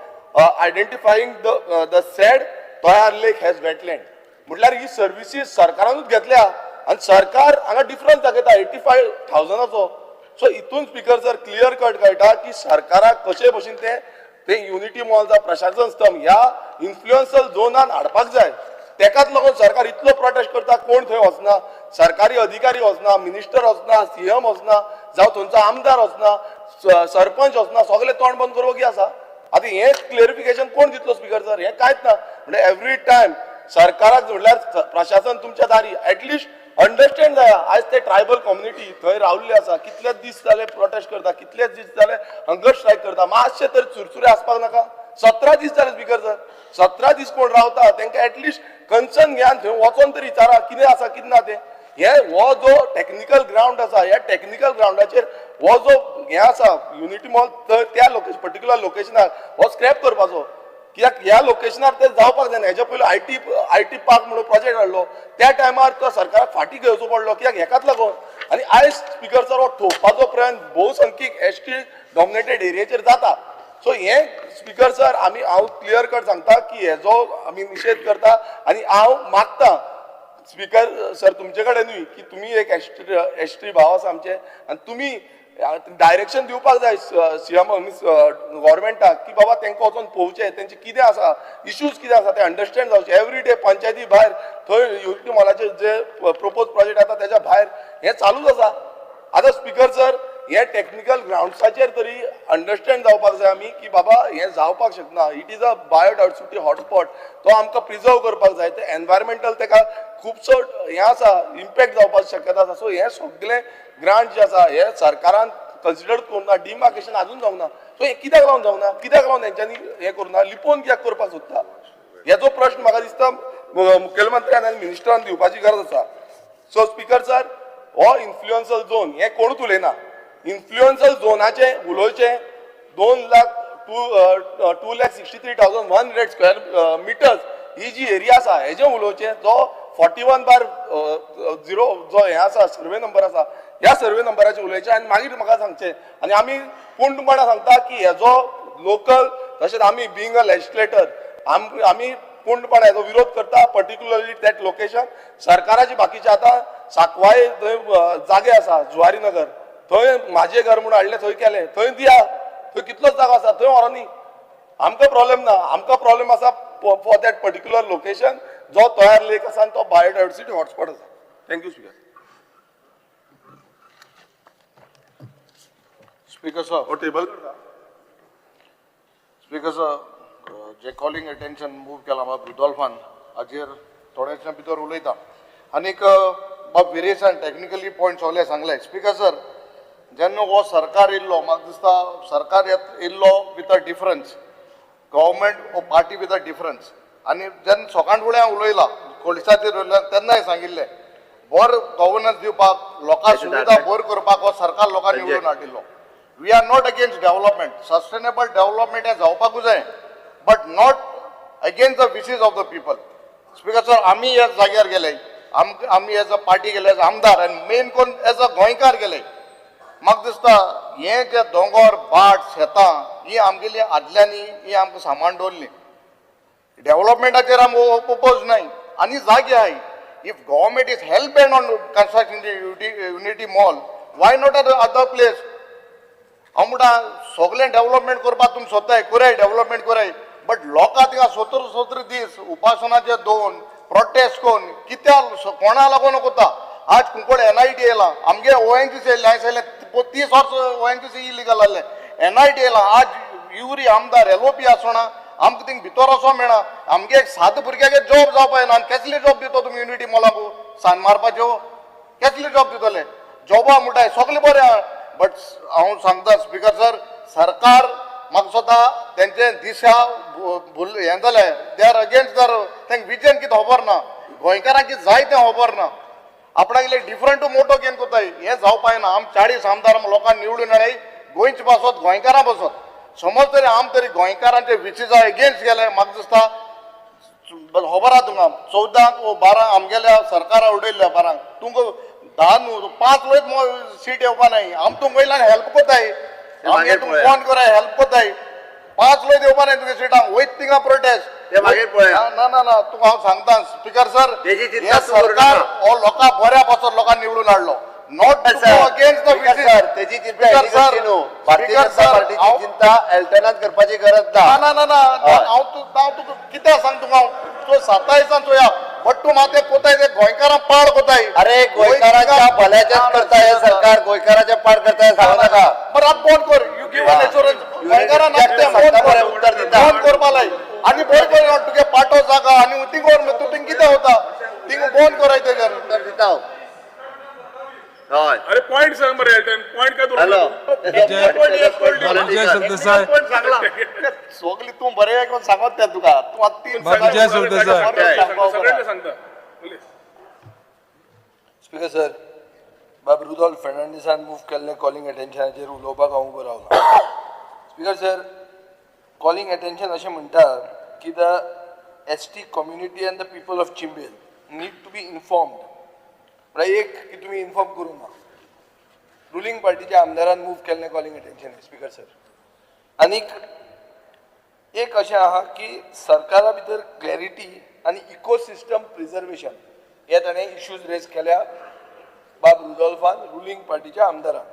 identifying the said Toyar Lake as wetland. म्हटल्यार ही services सरकारानूच घेतल्या आनी सरकार हांगा difference दाखयता 85,000 so हितून speaker sir clear cut कळटा की सरकाराक कशे भशेन ते युनिटी मॉलचा प्रशासन स्तंभ ह्या इन्फ्लुएन्सल झोनान हाडपाक जाय. तेकाच लागून सरकार इतलो प्रोटेस्ट करता. कोण थंय वचना, सरकारी अधिकारी वचना, मिनिस्टर वचना, सीएम वचना, जावं थंयचो आमदार वचना, सरपंच वचना, सगळे तोंड बंद करवगी आसा. आतां हें क्लियरिफिकेशन कोण दितलो स्पीकर सर? हें कांयच ना. म्हणजे एवरी टायम सरकाराक म्हटल्यार प्रशासन तुमच्या दारी एटलिस्ट अंडरस्टँड जाया. आज ते ट्रायबल कम्युनिटी थंय रावल्ले आसा, कितलेच दीस जाले प्रोटेस्ट करता, कितलेच दीस जाले हंगर स्ट्रायक करता. मातशे तरी चुरचुरे आसपाक नाका. 17 दीस जाले स्पीकर सर, 17 दीस कोण रावता तांकां एटलिस्ट कन्सर्न घेयान थंय वचोन तरी विचारा कितें आसा कितें ना तें. हो जो टेक्निकल ग्राउंड आसा, ह्या टेक्निकल ग्राउंडाचेर हो जो हे आसा युनिटी मॉल त्या लोकेशन पर्टिक्युलर लोकेशनार हो स्क्रॅप करपाचो. कित्याक ह्या लोकेशनार ते जावपाक जायना. हेच्या पयलीं आयटी पार्क म्हणून प्रोजेक्ट हाडलो, त्या टायमार तो सरकाराक फाटी घेवचो पडलो. कित्याक हेकाच लागून. आनी आयज स्पीकर सर हो ठोवपाचो प्रयत्न भोवसंख्यीक एसटी डॉमिनेटेड एरियाचेर जाता. सो हे स्पीकर सर हांव क्लियर कट सांगता की हेजो आमी निशेध करता आनी हांव मागता स्पीकर सर तुमचे कडेनूय की तुमी एक एसटी भाव आसा आमचे आनी तुमी डायरेक्शन दिवपाक जाय सीएम गव्हर्मेंटाक की बाबा तांकां वचून पळोवचें तेंचे कितें आसा, इश्यूज कितें आसा ते अंडरस्टँड जावचे. एवरी डे पंचायती भायर थंय युनिटी मॉलाचे जे प्रपोज प्रोजेक्ट आसा तेच्या भायर हें चालूच आसा. आतां स्पीकर सर हे टेक्निकल ग्राउंड्साचेर तरी अंडरस्टँड जावपाक जाय आमी की बाबा हें जावपाक शकना. It is a biodiversity hotspot. तो आमकां प्रिजर्व करपाक जाय. ते एनवायरमेंटल ताका खुबसो हें आसा, इम्पॅक्ट जावपाची शक्यता आसा. सो हे सगळे ग्रांट जे आसा हे सरकारान कन्सिडर करूना. डिमार्केशन अजून जावना. सो हे कित्याक लागून जावना, कित्याक लागून तेंच्यांनी हें करूना, लिपोवन कित्याक करपाक सोदता? हेजो प्रश्न म्हाका दिसता मुखेलमंत्र्यान आनी मिनिस्टरान दिवपाची गरज आसा. सो स्पीकर सर हो इन्फ्लुएन्सल झोन हें कोणूच उलयना. इन्फ्लुएन्सल झोनाचे उलोवचे 2,63,100 स्क्वेअर मिटर्स ही जी एरिया आसा हेजे उलोवचे. जो 41/0 जो हे आसा सर्वे नंबर आसा ह्या सर्वे नंबराचे उलयचे आनी मागीर म्हाका सांगचे. आनी आमी पूर्णपणान सांगता की हेजो लोकल तशेंच आमी बिंग अ लेजिस्लेटर आमी पूर्णपणे विरोध करता, पर्टिक्युलरली दॅट लोकेशन. सरकाराची बाकीचे आता साकवाय थंय जागे आसा, जुवारी नगर, थंय माझे घर म्हणून हाडले, थंय केले, थंय दिया, थंय कितलोच जागो आसा, थंय व्हरो न्ही. आमकां प्रॉब्लेम ना, आमकां प्रॉब्लेम आसा फॉर दॅट पर्टिक्युलर लोकेशन जो तयार लेक आसा आनी तो बायोडायवर्सिटी हॉटस्पॉट आसा. Thank you speaker. Speaker sir. Or table. Speaker sir, जे कॉलिंग अटेन्शन मूव केला म्हाका रुडॉल्फान हाजेर थोड्याशा भितर उलयता. आनीक म्हाका वेरियसन टेक्निकली पॉयंट सगळे सांगले. स्पीकर सर, जेन्ना हो सरकार येयल्लो म्हाका दिसता सरकार येयल्लो विथ अ डिफरन्स, गव्हर्मेंट हो पार्टी विथ अ डिफरन्स. आनी जेन्ना सकाळ फुडें हांव उलयला कोलिसाचेर उलयला तेन्नाय सांगिल्लें बरो गव्हर्नन्स दिवपाक, लोकांक सुविधा बऱ्यो करपाक हो सरकार लोकांनी निवडून हाडिल्लो. We are not against development. Sustainable development हे जावपाकूच जाय, but not against the wishes of the people. Speaker sir, आम्ही ह्या जाग्यार गेले, आम्ही एज अ पार्टी गेले, एज आमदार, आनी मेन कोण एज अ गोंयकार गेले. म्हाका दिसता हे जे दोंगर भाट शेतां ही आमगेली आदल्यांनी ही आमकां सांबाळून दवरली. डेव्हलपमेंटाचेर आमकां ओपोज नाही आनी जागे आहाय. If government is help bend on construction unity mall, why not other place? हांव म्हणटा सगळें डेव्हलपमेंट करपाक तुमी सोदताय, कराय डेव्हलपमेंट कराय, बट लोकां थिंगा 70 दीस उपासनाचे दोन प्रोटेस्ट कोन्न कित्या कोणा लागून कोता. आज कुंकड NIT येयला, आमगे ONGC येयले, हांवें सांगलें 30 वर्स ONGC इलिगल आहले, NIT येयला. आज युरी आमदार LOP आसना, आमकां थिंग भितर वचोंक मेळना. आमगे एक सादे भुरग्यागे जॉब जावपाक येना, आनी कसले जॉब दितो तुमी युनिटी मॉलाकू सान मारपाच्यो? कसले जॉब दितले? जॉबा म्हणटाय सगळे बरें आहा, बट हांव सांगता स्पीकर सर, सरकार म्हाका स्वता तेंचे दिशा हें जालें, दे आर अगेन्स्ट दर तेंक विजन कितें खबर ना, गोंयकारांक कितें जाय तें खबर ना. आपणाक इल्ले डिफरंट मोटो घेवन कोताय, हें जावपाक ना. आम 40 आमदार लोकांक निवडून हाडय, गोंयचे बसत गोंयकारां बसत. समज तरी आम तरी गोंयकारांचे विशीजा एगेन्स्ट गेले, म्हाका दिसता खबर आहा तुमकां 14 वा 12 आमगेल्या सरकारा उडयल्ल्या 12 तुमकां 10 न्हू 5 वयत सीट येवपा नाही. आम तुमकां वयल्यान हेल्प कोताय, आमगे तुमकां फोन कराय हेल्प कोताय. 5 वयत येवपा नाही तुमगे सीटांक, वयत थिंगा प्रोटेस्ट. ना ना ना तुका हांव सांगता स्पीकर सर, हे सरकार हो लोकां बऱ्या बसत लोकांनी निवडून हाडलो, नॉट अगेन्स्ट द विशीज. तेजी चिंता भारतीय जनता पार्टीची चिंता एल्टनात करपाची गरज ना. ना ना ना हांव तुका कितें सांग तुका, तो 27 चोया, बट तूं माते कोताय ते गोंयकारां पाड कोताय. अरे गोंयकारांच्या भल्याचेच करता हे सरकार, गोंयकाराच्या पाड करता हे सांगू नाका. बरं आतां फोन कर, यू गिव एन एश्युरन्स गोंयकारां नाकते उत्तर दिता. फोन करपा लाय आनी बरें कर तुगे पाटो जागा आनी थिंग तूं थिंग कितें होता थिंग फोन कराय तेजेर उत्तर दिता हांव. हय अरे पॉइंट सांग बरं एल्टन, पॉइंट काय हॅलो विजय सरदेसाय, सगळी तूं बरें करून सांगत तें तुका, तूं आतां 3 विजय सरदेसाय. सगळ्यांना सांगता. स्पीकर सर, बाब रुडॉल्फ फर्नांडिसान मूव केल्लें कॉलिंग अटेन्शनाचेर उलोवपाक हांव उबो रावला. स्पीकर सर, कॉलिंग अटेन्शन अशें म्हणटा की the ST community and the people of Chimbel need to be informed. म्हळ्यार एक की तुमी इन्फॉर्म करूं ना. रुलींग पार्टीच्या आमदारान मूव केल्लें कॉलिंग अटेन्शन स्पीकर सर. आनीक एक अशें आहा की सरकारा भितर क्लॅरिटी आनी इकोसिस्टम प्रिजर्वेशन हे ताणें इश्यूज रेज केल्या बाब रुडॉल्फान, रुलींग पार्टीच्या आमदारान.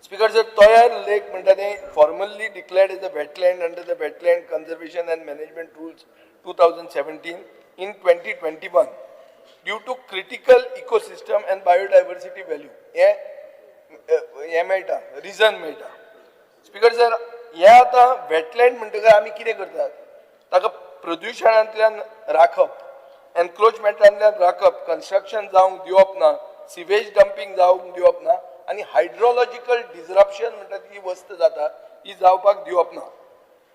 स्पीकर सर, तोयार लेक म्हणटा तें formally declared as a wetland under the wetland conservation and management rules 2017 in 2021 due to critical ecosystem and biodiversity value हे मेळटा, रिजन मेळटा. स्पीकर सर, हे आतां वेटलँड म्हणटकीर आमी कितें करतात, ताका प्रदुशणांतल्यान राखप, एनक्रोचमेंटांतल्यान राखप, कन्स्ट्रक्शन जावंक दिवप ना, सिवेज डंपिंग जावंक दिवप ना, आनी हायड्रोलॉजिकल डिजरप्शन म्हणटा ती वस्त जाता ही जावपाक दिवप ना.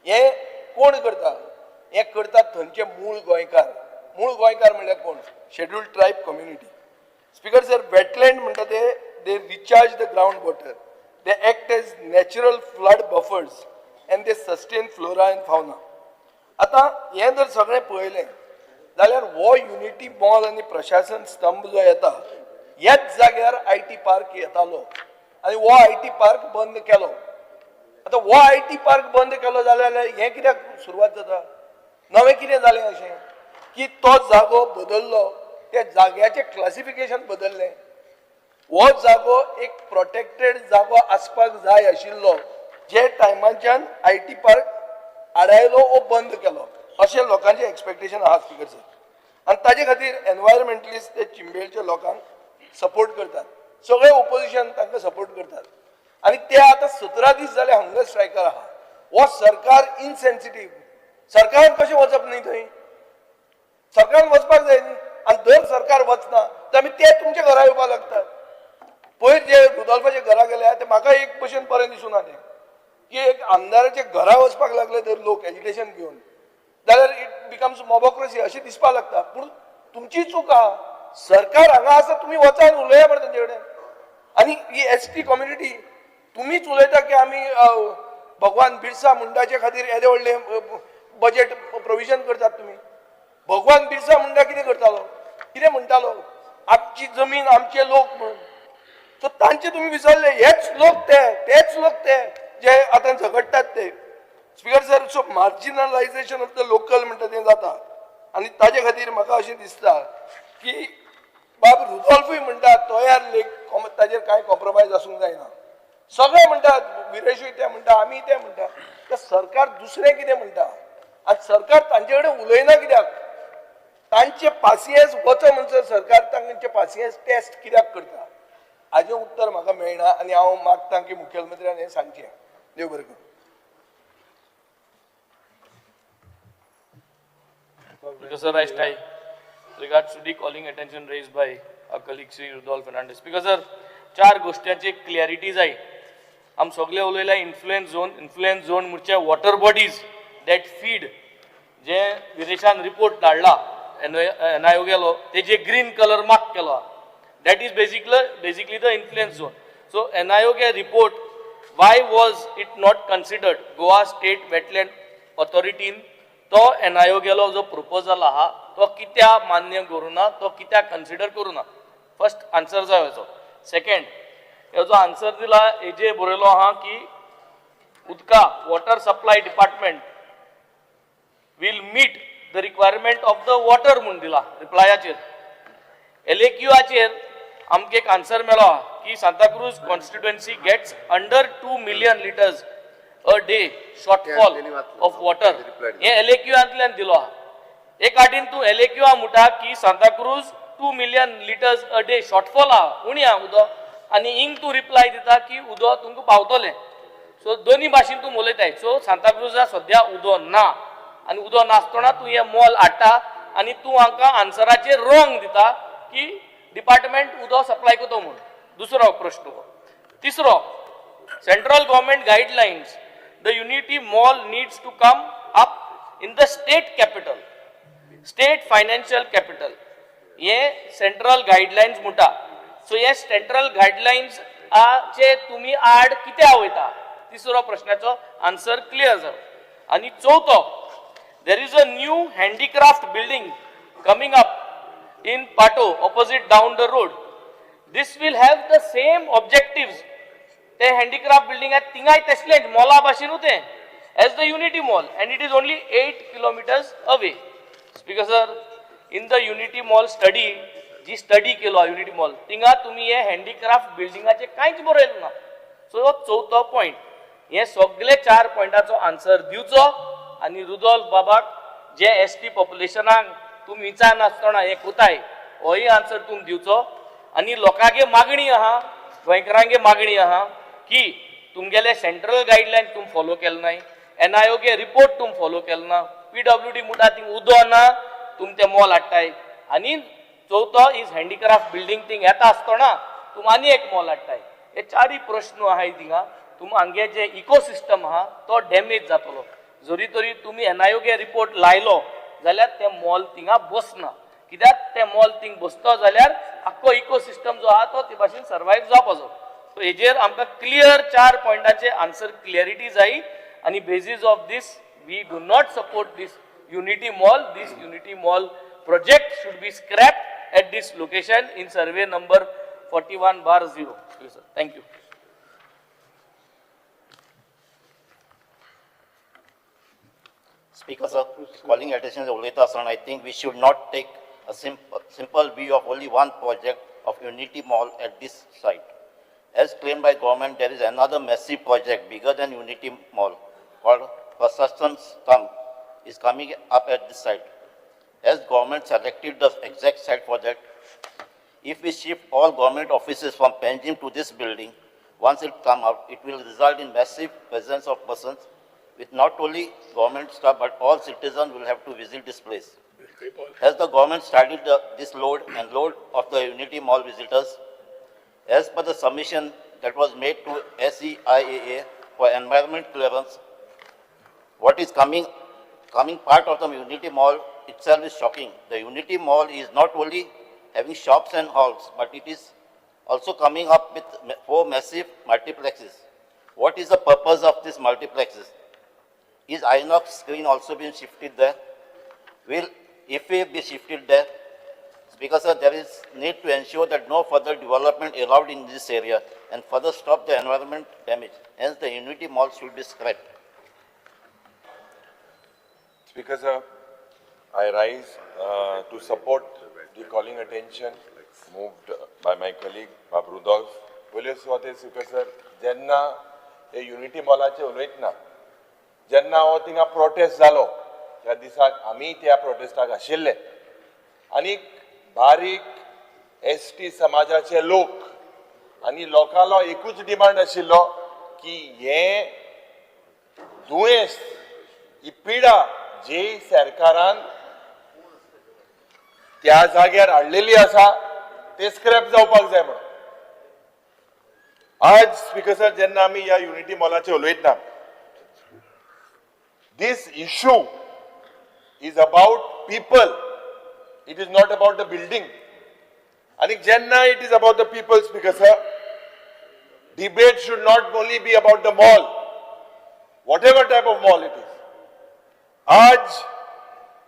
हे कोण करता? हे करतात थंयचे मूळ गोंयकार. मूळ गोंयकार म्हणल्यार कोण? Scheduled tribe community. Speaker sir, wetland म्हणटा ते recharge the ground water, they act as natural flood buffers and they sustain flora and fauna. आतां हें जर सगळें पळयलें जाल्यार हो युनिटी मॉल आनी प्रशासन स्तंभ जो येता ह्याच जाग्यार IT पार्क येतालो आनी हो IT पार्क बंद केलो. आतां हो IT पार्क बंद केलो जाल्यार हें कित्याक सुरवात जाता? नवें कितें जालें अशें की तो जागो बदललो, त्या जाग्याचें क्लासिफिकेशन बदललें. हो जागो एक प्रोटेक्टेड जागो आसपाक जाय आशिल्लो, जे टायमाच्यान IT पार्क आडायलो वो बंद केलो, अशें लोकांचें एक्सपेक्टेशन आहा स्पीकर सर. आनी ताजे खातीर एनवायरमेंटलिस्ट ते चिंबेळच्या लोकांक सपोर्ट करतात, सगळे ओपोजिशन तांकां सपोर्ट करतात. आनी ते आतां 17 दीस जाले हंगर स्ट्रायकार आहा. हो सरकार इनसेन्सिटीव. सरकारान कशें वचप न्ही थंय, सरकारान वचपाक जाय न्ही. आनी जर सरकार वचना तर आमी ते तुमच्या घरा येवपाक लागतात. पयर जे रुदोल्फाच्या घरा गेले ते म्हाका एक भशेन बरें दिसूं ना तें, की एक आमदाराच्या घरा वचपाक लागले तर लोक एज्युकेशन घेवन, जाल्यार इट बिकम्स मोबोक्रेसी अशें दिसपाक लागता. पूण तुमची चूक आहा. सरकार हांगा आसा, तुमी वचा आनी उलया मरे तेंचे कडेन. आनी ही ST कम्युनिटी तुमीच उलयता की आमी भगवान बिरसा मुंडाचे खातीर येदे व्हडले बजेट प्रोविजन करतात. तुमी भगवान बिरसा मुंडा कितें करतालो, कितें म्हणटालो, आमची जमीन आमचे लोक म्हणून. सो तांचे तुम्ही विसरले. हेच लोक तेच लोक ते जे आतां झगडटात ते. Speaker sir, so marginalisation of the local म्हणटा तें जाता. आनी ताजे खातीर म्हाका अशें दिसता की बाब रुदोल्फूय म्हणटा तोयार लेक ताजेर कांय कॉम्प्रोमायज आसूंक जायना. सगळे म्हणटात, विरेशूय ते म्हणटा, आमी ते म्हणटा. तर सरकार दुसरें कितें म्हणटा आनी सरकार तांचे कडेन उलयना कित्याक? तांचे पासियेंस वच म्हणसर सरकार तांचे पासियेंस टेस्ट कित्याक करता, हाजें उत्तर म्हाका मेळना. आनी हांव मागतां की मुखेलमंत्र्यान हें सांगचें. देव बरें करूं. Because sir, I regards to the calling attention raised by our colleague Sri Rudolf Fernandez. Because sir, 4 गोष्टींची क्लियरिटी जाय. आम सगळे उलयला इन्फ्लुएंस झोन म्हणचे वॉटर बॉडीज दॅट फीड, जे विरेशान रिपोर्ट धाडला NIO गेलो तेजे ग्रीन कलर मार्क केलो, that is basically the influence zone. So NIO K report, why was it not considered? Goa State Wetland Authority तो NIO गेलो जो proposal आहा तो कित्या मान्य करू ना, तो कित्या कन्सिडर करू ना. फर्स्ट आन्सर जाय हेचो. सेकंड, हेचो आन्सर दिला हेजे बरयलो आहा की उदका water supply department will meet the requirement of the water म्हणून दिला रिप्लायाचेर. LAQआचेर आमकां एक आन्सर मेळ्ळो की Santacruz constituency gets under 2 million liters a day shortfall of water. हे LAQआंतल्यान दिलो आहा. एक आटीन तूं LAQ म्हणटा की Santacruz 2 million liters a day shortfall आहा, उणी आहा उदक, आनी हिंग तूं रिप्लाय दिता की उदक तुमकां पावतलें. सो दोनी भाशेन तूं उलयताय. सो सांताक्रूजा सद्या उदक ना, आनी उदक नासतना तूं हे मॉल हाडटा आनी तूं हांकां आन्सराचेर रॉंग दिता की डिपार्टमेंट उदक सप्लाय करता म्हणून. दुसरो प्रश्न. तिसरो, central government guidelines, the unity mall needs to come up in the state capital, state financial capital. हे सेंट्रल गायडलायन्स म्हणटा. सो हे सेंट्रल गायडलायन्स चे तुम्ही आड कित्याक वयता? तिसरो प्रश्नाचो आन्सर क्लियर जालो. आनी चवथो, there is a new handicraft building coming up in Pato opposite down the road. This will have the same objectives. The handicraft building at Tingai Teslet Mola Bashinute as the Unity Mall, and it is only 8 kilometers away. Because sir, in the Unity Mall study, G study केलो Unity Mall, तिंगा तुम्ही हे handicraft building चे कांयच बरयलें ना. So चौथो point, हे सगळे 4 पॉइंटाचो आन्सर दिवचो. आणि रुदोल्फ बाबाक जे ST पॉप्युलेशनाक तुम विचारनासतना हे कोताय, होय आन्सर तुम दिवचो. आणि लोकांगे मागणी आहा, गोंयकारांगे मागणी आहा की तुमगेले सेंट्रल गायडलायन तुम फॉलो केले नाय, NIO गे रिपोर्ट तुम फॉलो केले ना, PWD म्हणटा थिंग उदो ना, तुम ते मॉल हाडटाय. आणि चवथो इज हँडीक्राफ्ट बिल्डिंग थिंग येता आसतना तुम आनी एक मॉल हाडटाय. हे 4 प्रश्न आहाय थिंगा. तुम हांगे जे इकोसिस्टम आहा तो डॅमेज जातलो. जरी तरी तुम्ही NIO गे रिपोर्ट लायलो जाल्यार ते मॉल थिंगा बसना. कित्याक ते मॉल थिंग बसतो जाल्यार आख्खो इकोसिस्टम जो आहा तो ते भाशेन सर्वायव जावपाचो. सो हेजेर आमकां क्लियर 4 पॉइंटाचे आन्सर क्लियरिटी जाय. आणि basis of this we do not support this unity mall. This unity mall project should be scrapped at this location in survey number 41/0. Thank you. Speaker sir, calling attention to Uleta sir, I think we should not take a simple view of only one project of Unity Mall at this site. As claimed by government, there is another massive project bigger than Unity Mall called Prasashan Stamp is coming up at this site. As government selected the exact site for that, if we shift all government offices from Panjim to this building, once it come out, it will result in massive presence of persons with not only government staff but all citizens will have to visit this place. Has the government started this load and load of the Unity Mall visitors? As per the submission that was made to SEIAA for environment clearance, what is coming part of the Unity Mall itself is shocking. The Unity Mall is not only having shops and halls, but it is also coming up with 4 massive multiplexes. What is the purpose of these multiplexes? Is Inox screen also being shifted there? Will IFA be shifted there? Because there is need to ensure that no further development allowed in this area and further stop the environment damage. Hence, the Unity Mall should be scrapped. Speaker sir, I rise to support the calling attention moved by my colleague Bob Rudolph. Police Speaker sir, jenna हे unity मॉलाचे उलयतना जेन्ना हो थिंगा prostate जालो त्या दिसाक आमी त्या प्रोटेस्टाक आशिल्ले आनी बारीक एसटी समाजाचे लोक आनी लोकांलो एकूच डिमांड आशिल्लो की हे दुयेंस ही पिडा जी सरकारान त्या जाग्यार हाडलेली आसा ते स्क्रॅप जावपाक जाय म्हणून आज स्पीकर सर जेन्ना आमी ह्या युनिटी मॉलाचे उलयतना this issue is about people, it is not about the building. And jenna it is about the people, Speaker sir, debate should not only be about the mall, whatever type of mall it is. आज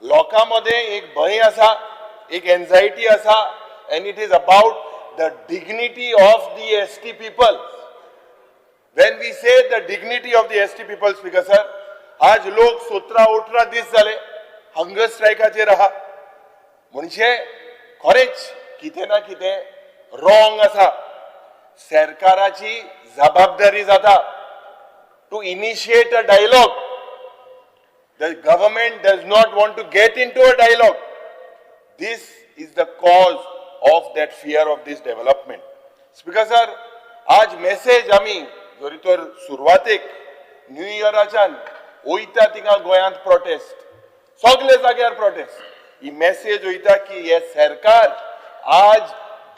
लोकांमध्ये एक भय आसा, एक anxiety आसा, and it is about the dignity of the ST people. When we say the dignity of the ST people, Speaker sir, आज लोक 17-18 दीस जाले हंगर स्ट्रायकाचेर आहा म्हणजे खरेंच कितें ना कितें रॉंग आसा सरकाराची जबाबदारी जाता to initiate a dialogue the government does not want to get into a dialogue this is the cause of that fear of this development speaker sir आज मेसेज आमी जरी तर सुरवातेक न्यू इयराच्यान वयता थिंगा गोंयांत प्रोटेस्ट सगळे जाग्यार प्रोटेस्ट ही मेसेज वयता की हे सरकार आज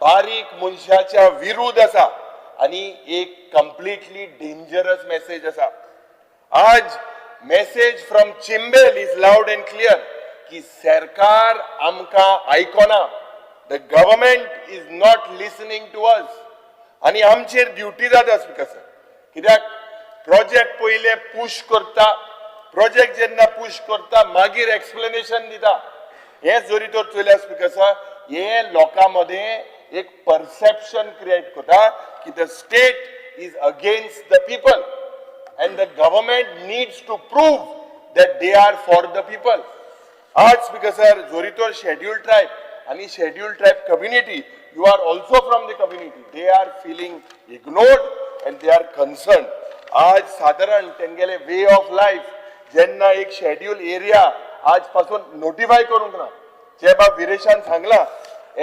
बारीक मनशाच्या विरुद्ध आसा आनी एक कंप्लीटली डेंजरस मेसेज आसा आज message from Chimbel is loud and clear की सरकार आमकां आयकना the government is not listening to us आनी आमचेर ड्युटी जाता स्पीकर सर कित्याक प्रोजेक्ट पयले पुश करता प्रोजेक्ट जेन्ना पुश करता मागीर एक्सप्लेनेशन दिता हे जरी तर चलया स्पीकर सर हे लोकांमध्ये एक परसेप्शन क्रिएट करता की the state is against the people and the government needs to prove that they are for the people. आज स्पीकर सर जरी तर शेड्यूल्ड ट्रायब आणि scheduled tribe community you are also from the community. They are feeling ignored and they are concerned. आज साधारण तेंगेले way of life जेन्ना एक schedule area आजपासून notify करूंक ना जे बाब विरेशान सांगला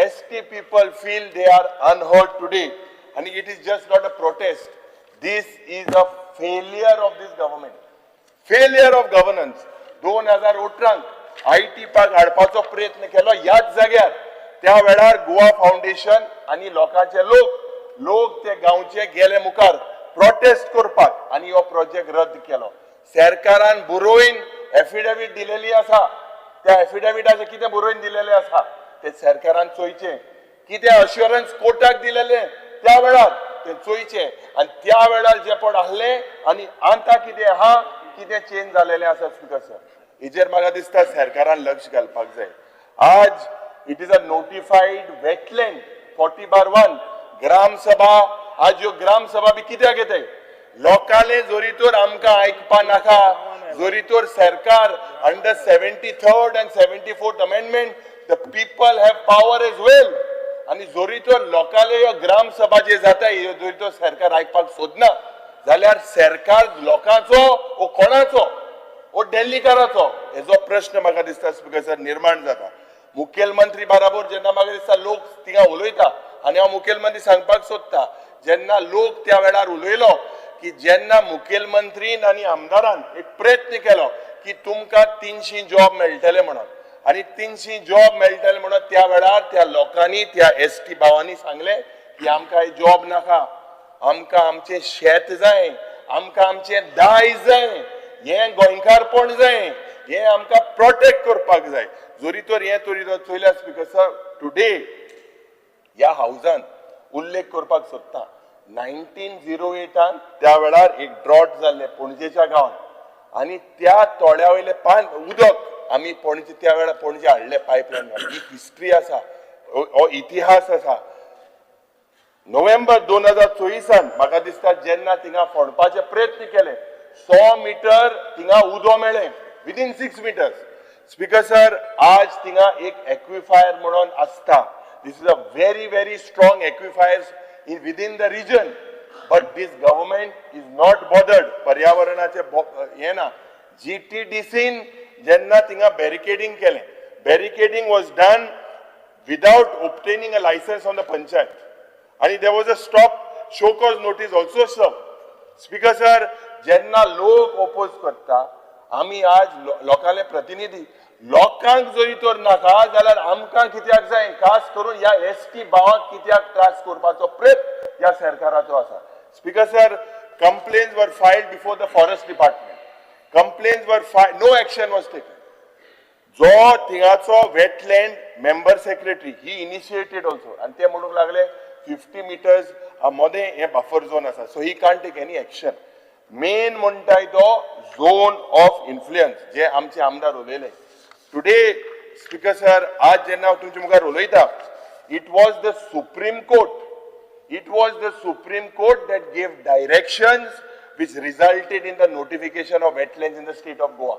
ST people feel they are unheard today and it is just not a protest. This is a failure of this government. Failure of governance. 2018 IT पाक हाडपाचो प्रयत्न केलो याच जाग्यार त्या वेळार गोवा फाउंडेशन आणि लोकांचे लोक ते गांवचे गेले मुखार प्रोटेस्ट करपाक आणि हो प्रोजेक्ट रद्द केलो सरकारान बरोवन एफिडेविट दिलेली आसा त्या एफिडेविटाचे कितें बरोवन दिलेले आसा ते सरकारान चोयचे कितें अश्युरन्स कोर्टाक दिलेले त्या वेळार ते चोयचे आणि त्या वेळार जे पड आहले आणि आतां कितें आहा कितें चेंज जालेले आसा स्पीकर सर हेजेर म्हाका दिसता सरकारान लक्ष घालपाक जाय आज it is a notified wetland 40/1 ग्राम सभा आज ह्यो ग्राम सभा बी कित्याक येताय लोकांले जरी तर आमकां आयकपा नाका जोरीतोर सरकार under 73rd and 74th amendment, the people have power as well. आणि जोरीतोर लोकाले ह्यो ग्राम सभा जे जाता जोरीतोर सरकार आयकपाक सोदना जाल्यार सरकार लोकांचो ओ कोणाचो ओ दिल्लीकाराचो हेजो प्रश्न म्हाका दिसता स्पीकर सर निर्माण जाता. मुखेलमंत्री बराबर जेन्ना म्हाका दिसता लोक थिंगा उलयता आनी हांव मुखेलमंत्री सांगपाक सोदता जेन्ना लोक त्या वेळार उलयलो की जेन्ना मुखेलमंत्रीन आनी आमदारान एक प्रयत्न केलो की तुमकां 300 जॉब मेळटले म्हणून आनी 300 जॉब मेळटले म्हणून त्या वेळार त्या लोकांनी त्या एसटी भावांनी सांगले की आमकां हे जॉब नाका, आमकां आमचें शेत जाय, आमकां आमचें दायज जाय, हें गोंयकारपण जाय, हें आमकां प्रोटेक्ट करपाक जाय. जोरी तर हें तरी चोयल्या स्पीकर सर टुडे ह्या हावजान उल्लेख करपाक सोदता 1908 त्या वेळार एक ड्रॉट जाल्ले पणजेच्या गांवांत आनी त्या तोड्या वयले उदक आमी पणजे त्या वेळार पणजे हाडले पायपलायन ही हिस्ट्री आसा हो इतिहास आसा. नोव्हेंबर 2024 म्हाका दिसता जेन्ना थिंगा फोडपाचे प्रयत्न केले 100 मीटर थिंगा उदो मेळ्ळें विदिन 6 मिटर्स. स्पीकर सर आज थिंगा एक एक्विफायर म्हणून आसता. This is a very strong aquifers within the region, but this government is not bothered. पर्यावरणाचे हे ना. GTDC जेन्ना थिंगा barricading केले, barricading was done without obtaining a license from the panchayat, and there was a stop show cause notice also served. Speaker sir, जेन्ना लोक oppose करता, आमी आज लोकांले प्रतिनिधी लोकांक जरी तर नाका जाल्यार आमकां कित्याक जाय खास करून ह्या एसटी भावांक कित्याक त्रास करपाचो प्रयत्न ह्या सरकाराचो आसा. Speaker sir, complaints were filed before the forest department. Complaints were filed, no action was taken. जो थिंगाचो wetland member secretary he initiated also आनी ते म्हणूंक लागले 50 मिटर्स मदें हे बफर झोन आसा so he can't take any action. Main म्हणटाय तो झोन ऑफ इन्फ्लुएन्स जे आमचे आमदार उलयले टुडे. स्पीकर सर, आज जेन्ना हांव तुमचे मुखार उलयता it was the supreme court that gave directions which resulted in the notification of wetlands in the state of Goa.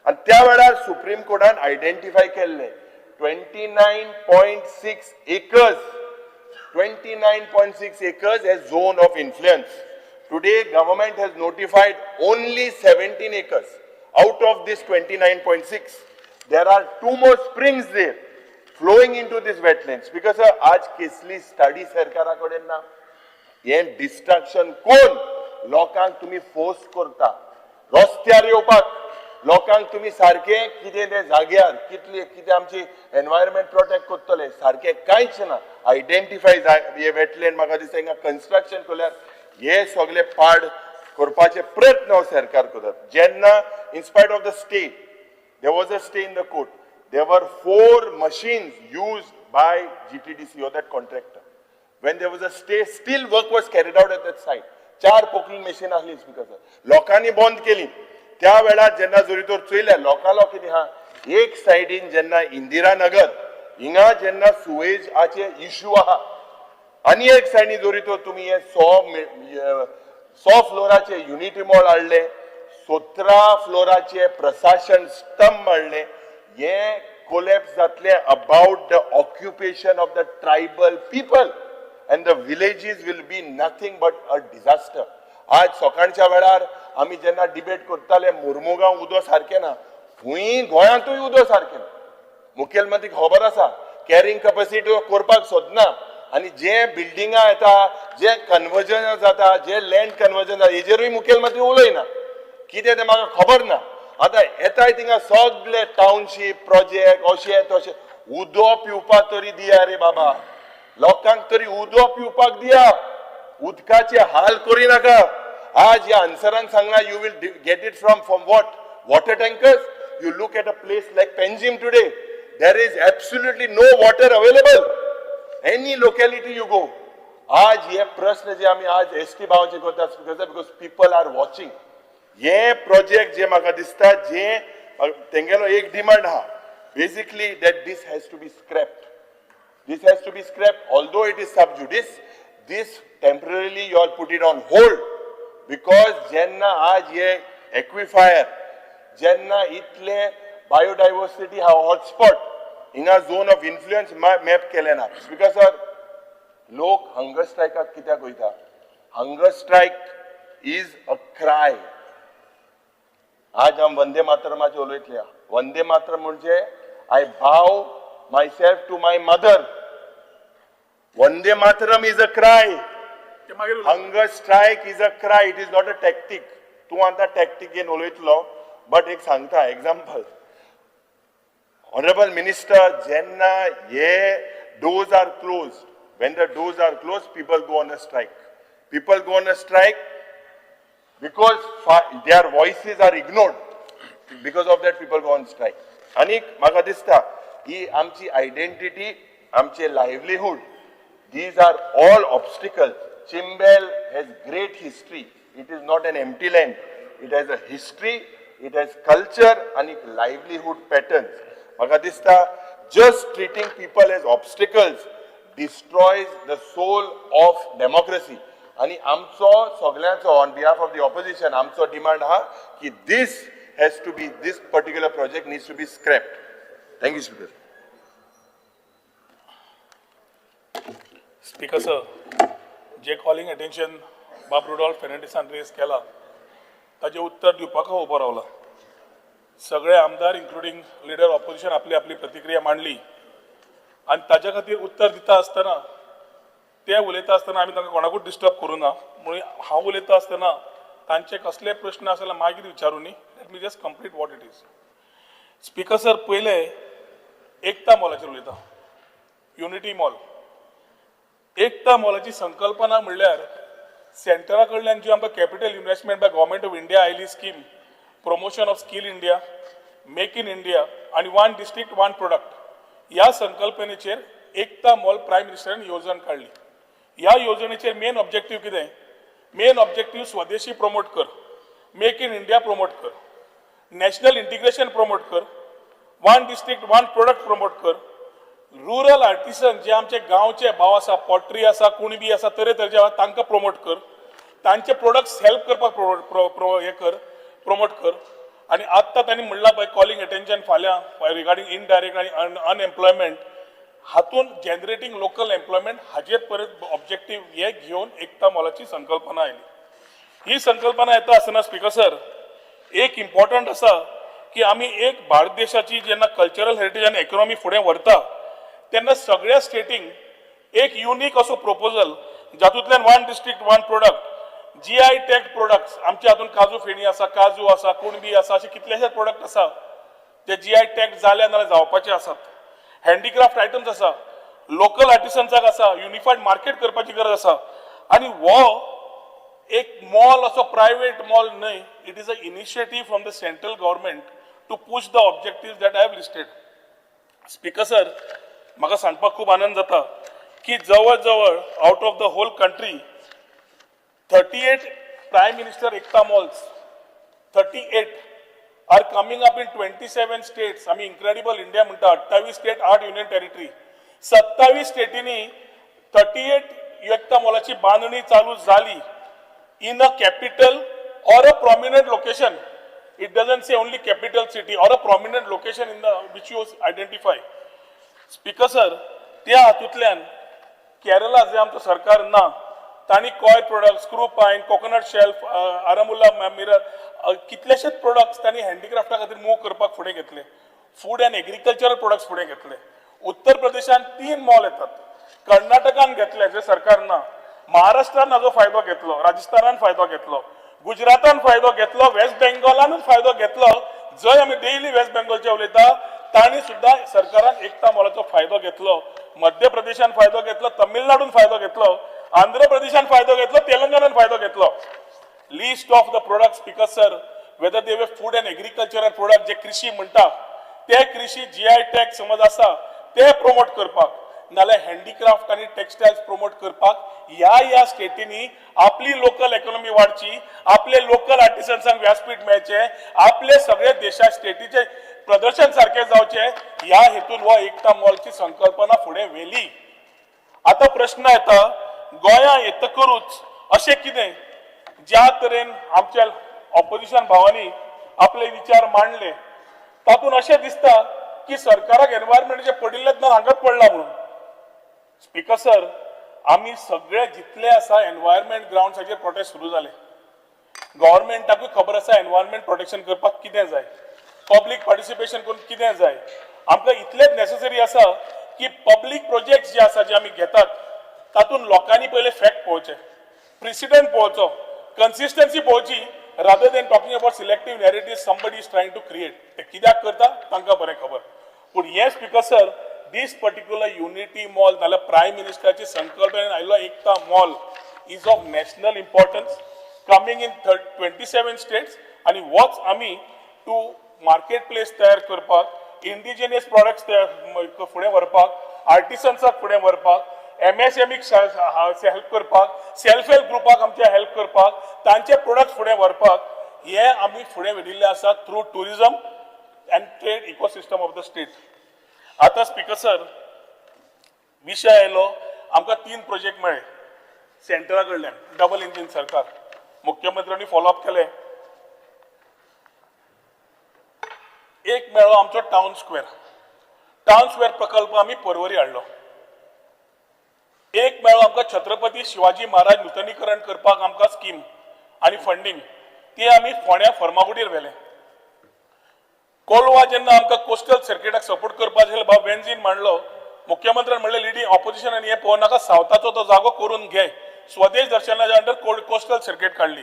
आणि त्या वेळार सुप्रीम कोर्टान आयडेंटिफाय केल्ले 29.6 acres as zone of influence. Today government has notified only 17 acres out of this 29.6. There are 2 more springs there flowing into this wetlands because आज केसली study सरकाराकडेन ना. हे destruction कोण लोकांक तुम्ही फोर्स करता रस्त्यार येवपाक, लोकांक तुम्ही सारखे कितें ते जाग्यार कितें आमची एनवायरमेंट प्रोटेक्ट करतले सारखे कांयच ना. आयडेंटिफाय हे वेटलँड म्हाका दिसता हिंगा कन्स्ट्रक्शन केल्यार हे सगळे पाड करपाचे प्रयत्न हो सरकार करतात. जेन्ना in spite of the stay there was a stay in the court, there were 4 machines used by GTDC or that contractor. When there was a stay, still work was carried out at that site. 4 pokling machine ahli speaker sir. लोकांनी बंद केली. त्या वेळार जेन्ना जोरीतोर चोयल्या लोकांलो कितें हा एक सायडीन जेन्ना इंदिरा नगर हिंगा जेन्ना सुवेजाचे इश्यू आहा आनी एक सायडीन जोरीतोर तुमी हे 100 फ्लोराचे युनिटी मॉल हाडले 17 फ्लोराचे प्रशासन स्तंभ मारले. हे कोलॅप्स जातले about the occupation of the tribal people and the villages will be nothing but a disaster. आज सकाळच्या वेळार आमी जेन्ना डिबेट करताले मुर्मुगांव उदो सारखे ना हुंय गोंयांतूय उदो सारखे ना. मुखेलमंत्रीक खबर आसा कॅरिंग कॅपॅसिटी करपाक सोदना आनी जे बिल्डिंगा येता जे कन्वर्जन जाता जे लँड कन्वर्जन जाता हेजेरूय मुखेलमंत्री उलयना. कितें तें म्हाका खबर ना. आतां येताय थिंगा सगळे टाउनशीप प्रोजेक्ट अशें तशें उदो पिवपाक तरी दिया रे बाबा. लोकांक तरी उदो पिवपाक दिया. उदकाचे हाल करी नाका. आज ह्या आन्सरान सांगला you will get it from what water tankers. You look at a place like Panjim today there is absolutely no water available any locality you go. आज हे प्रश्न जे आमी आज एसटी भावाचे करतात बिकॉज पीपल आर वॉचिंग. हे प्रोजेक्ट जे म्हाका दिसता जे तेंगेलो एक डिमांड आहा basically that this has to be scrapped. This has to be scrapped. Although it is sub judice, this temporarily you all put it on hold because jenna aaj ye aquifer जेन्ना इतले biodiversity हा hotspot हिंगा zone of influence map केले ना. Speaker sir, लोक hunger स्ट्रायकाक कित्याक वयता? Hunger strike is a cry. आज हम वंदे मातरमाचे उलयतले. वंदे मातरम म्हणजे आय भाव myself to my mother. Vande Mataram is a cry. Hunger strike is a cry. It is not a tactic. तू आता tactic घेवन उलयतलो, but एक सांगता example. Honorable Minister, जेन्ना हे doors are closed, when the doors are closed, people go on a strike. People go on a strike because their voices are ignored. Because of that, people go on strike. आणि म्हाका दिसता ही आमची identity, आमचे livelihood, these are all obstacles. Chimbel has great history. It is not an empty land. It has a history, it has culture and livelihood patterns. म्हाका दिसता just treating people as obstacles destroys the soul of democracy. आणि आमचो सगळ्यांचो on behalf of the opposition आमचो demand हा की this particular project needs to be scrapped. Thank you, Speaker. Speaker sir, जे calling attention बाब रुडॉल्फ फेर्नांडिसान रेस केला ताचे उत्तर दिवपाक हांव उबो रावला. सगळे आमदार इन्क्लुडिंग लिडर ऑपोजिशन आपली आपली प्रतिक्रिया मांडली आणि ताच्या खातीर उत्तर दिता आसतना ते उलयता आसतना आमी तांकां कोणाकूच डिस्टर्ब करूं ना. म्हणून हांव उलयता आसतना तांचे कसले प्रश्न आसा जाल्यार मागीर विचारूं न्ही. Let me just complete what it is. Speaker sir, पयले एकता मॉलाचेर उलयता. Unity mall. एकता मॉलाची संकल्पना म्हणल्यार सेंटरा कडल्यान जी आमकां capital investment by government of India आयली scheme, promotion of skill India, make in India आणि वन डिस्ट्रिक्ट वन प्रोडक्ट, ह्या संकल्पनेचेर एकता मॉल प्रायम मिनिस्टरान येवजण काडली. ह्या येवजणेचेर मेन ऑब्जेक्टीव कितें? मेन ऑब्जेक्टीव स्वदेशी प्रमोट कर, मेक इन इंडिया प्रमोट कर, नॅशनल इंटिग्रेशन प्रमोट कर, one district one product promote कर, रुरल आर्टिसन जे आमचे गांवचे भाव आसा, पॉट्री आसा, कुणबी आसा, तरेतरेचे आसा तांकां प्रमोट कर, तांचे प्रोडक्ट्स हेल्प करपाक प्रमोट कर. आणि आत्तां तांणी म्हणलां पळय कॉलिंग अटेन्शन फाल्यां रिगार्डिंग इनडायरेक्ट आनी अनएम्प्लॉयमेंट, हातून जनरेटिंग लोकल एम्प्लॉयमेंट हाजेर परत ऑब्जेक्टीव हे घेवन एकता मॉलाची संकल्पना आयली. ही संकल्पना येता आसतना स्पीकर सर, एक इम्पॉर्टंट आसा की आमी एक भारत देशाची जेन्ना कल्चरल हेरिटेज आनी इकॉनॉमी फुडें व्हरता तेन्ना सगळ्या स्टेटींक एक युनीक असो प्रपोजल जातूंतल्यान one district one product, GI tag products, आमचे हातून काजू फेणी आसा, काजू आसा, कुणबी आसा, असे कितलेशेच प्रोडक्ट आसा ते GI टॅग जाले नाल्यार जावपाचे आसात. हँडीक्राफ्ट आयटम्स आसा, लोकल आर्टिसन्साक आसा, युनिफायड मार्केट करपाची गरज आसा. आणि हो एक मॉल असो प्रायव्हेट मॉल न्हय, it is a initiative from the central government to push the objective that I have listed. Speaker sir, म्हाका सांगपाक खूब आनंद जाता की जवळ जवळ out of the whole country 38 Prime Minister Ekta Malls, 38 are coming up in 27 states. आम्ही incredible India म्हणटा, 28 स्टेट 8 युनियन टेरिटरी, 27 स्टेटींनी 38 एकता मॉलाची बांधणी चालू झाली in a capital or a prominent location. It doesn't say only capital city or a prominent location in the which you identify. Speaker sir, त्या हातूंतल्यान केरला जे आमचं सरकार ना तांणी कॉय प्रोडक्ट, स्क्रू पाईन, कोकोनट शेल्फ, आरामुल्ला मिरर, कितलेशेच प्रोडक्ट्स तांणी हँडीक्राफ्टा खातीर मूव करपाक फुडें घेतले. फूड अँड एग्रीकल्चरल प्रोडक्ट्स फुडें घेतले. उत्तर प्रदेशान 3 मॉल येतात, कर्नाटकान घेतले जे सरकार ना, महाराष्ट्रान हाजो फायदो घेतलो, राजस्थानान फायदो घेतलो, गुजरातान फायदो घेतलो, वेस्ट बेंगॉलानूच फायदो घेतलो. जंय आमी डेली वेस्ट बेंगॉलचे उलयता तांणी सुद्धा सरकारान एकता मॉलाचो फायदो घेतलो. मध्य प्रदेशान फायदो घेतलो, तमिळनाडून फायदो घेतलो, आंध्र प्रदेशान फायदो घेतलो, तेलंगणान फायदो घेतलो. List of the product speaker sir, whether they way food and agricultural product जे कृषी म्हणटा ते कृषी GI टॅग समज आसा ते प्रमोट करपाक, नाल्यार हँडीक्राफ्ट आनी टेक्सटायल्स प्रमोट करपाक ह्या स्टेटींनी आपली लोकल इकॉनॉमी वाडची, आपले लोकल आर्टिसन्सांक व्यासपीठ मेळचे, आपले सगळे देशा स्टेटीचे प्रदर्शन सारखे जावचे, ह्या हेतून हो एकता मॉलची संकल्पना फुडें व्हेली. आता प्रश्न येता, गोंया येतकरूच अशें कितें ज्या तरेन आमच्या ऑपोजिशन भावांनी आपले विचार मांडले तातून अशें दिसता की सरकाराक एनवायरमेंटाचे पडिल्लेच ना हांगाच पडला म्हणून. स्पीकर सर, आमी सगळे जितले आसा एनवायरमेंट ग्राउंड्साचेर प्रोटेस्ट सुरू जाले. गव्हर्मेंटाकूय खबर आसा एनवायरमेंट प्रोटेक्शन करपाक कितें जाय, पब्लीक पार्टिसिपेशन करून कितें जाय. आमकां इतलेच नेसेसरी आसा की पब्लीक प्रोजेक्ट्स जे आसा जे आमी घेतात तातूंत लोकांनी पयले फॅक्ट पळोवचे, प्रिसिडंट पळोवचो, कन्सिस्टन्सी पळोवची, rather than talking about selective narratives somebody is trying to create. ते कित्याक करता तांकां बरें खबर. पूण हे speaker sir, this particular unity mall नाल्यार प्रायम मिनिस्टराची संकल्पनेन आयिल्लो Ekta mall is of national importance, coming in 27 states, आणि वॉच आमी टू मार्केट प्लेस तयार करपाक, इंडिजिनियस प्रोडक्ट्स फुडें व्हरपाक, आर्टिसन्साक फुडें व्हरपाक, MSMEक हेल्प करपाक, सेल्फ हेल्प ग्रुपाक आमच्या हेल्प करपाक, तांचे प्रोडक्ट्स फुडें व्हरपाक हे आमी फुडें व्हेडिल्ले आसा through tourism and trade ecosystem of the state. आता स्पीकर सर, विशय आयलो, आमकां 3 प्रोजेक्ट मेळ्ळे सेंटरा कडल्यान, डबल इंजिन सरकार. मुख्यमंत्र्यांनी फॉलोअप केले. एक मेळ्ळो आमचो टाउन स्क्वेअर प्रकल्प आमी पर्वरी हाडलो. एक मेळ्ळो आमकां छत्रपती शिवाजी महाराज नूतनीकरण करपाक आमकां स्कीम आनी फंडींग, ती आमी फोंड्या फर्मागुडीर व्हेलें. कोलवा जेन्ना आमकां कोस्टल सर्किटाक सपोर्ट करपाक जाय बाब वेन्झीन मांडलो, मुख्यमंत्र्यान म्हणलें लिडींग ऑपोजिशन आनी हे पळोवं नाका, सावथाचो तो जागो करून घे. स्वदेश दर्शनाच्या अंडर कोस्टल सर्किट काडली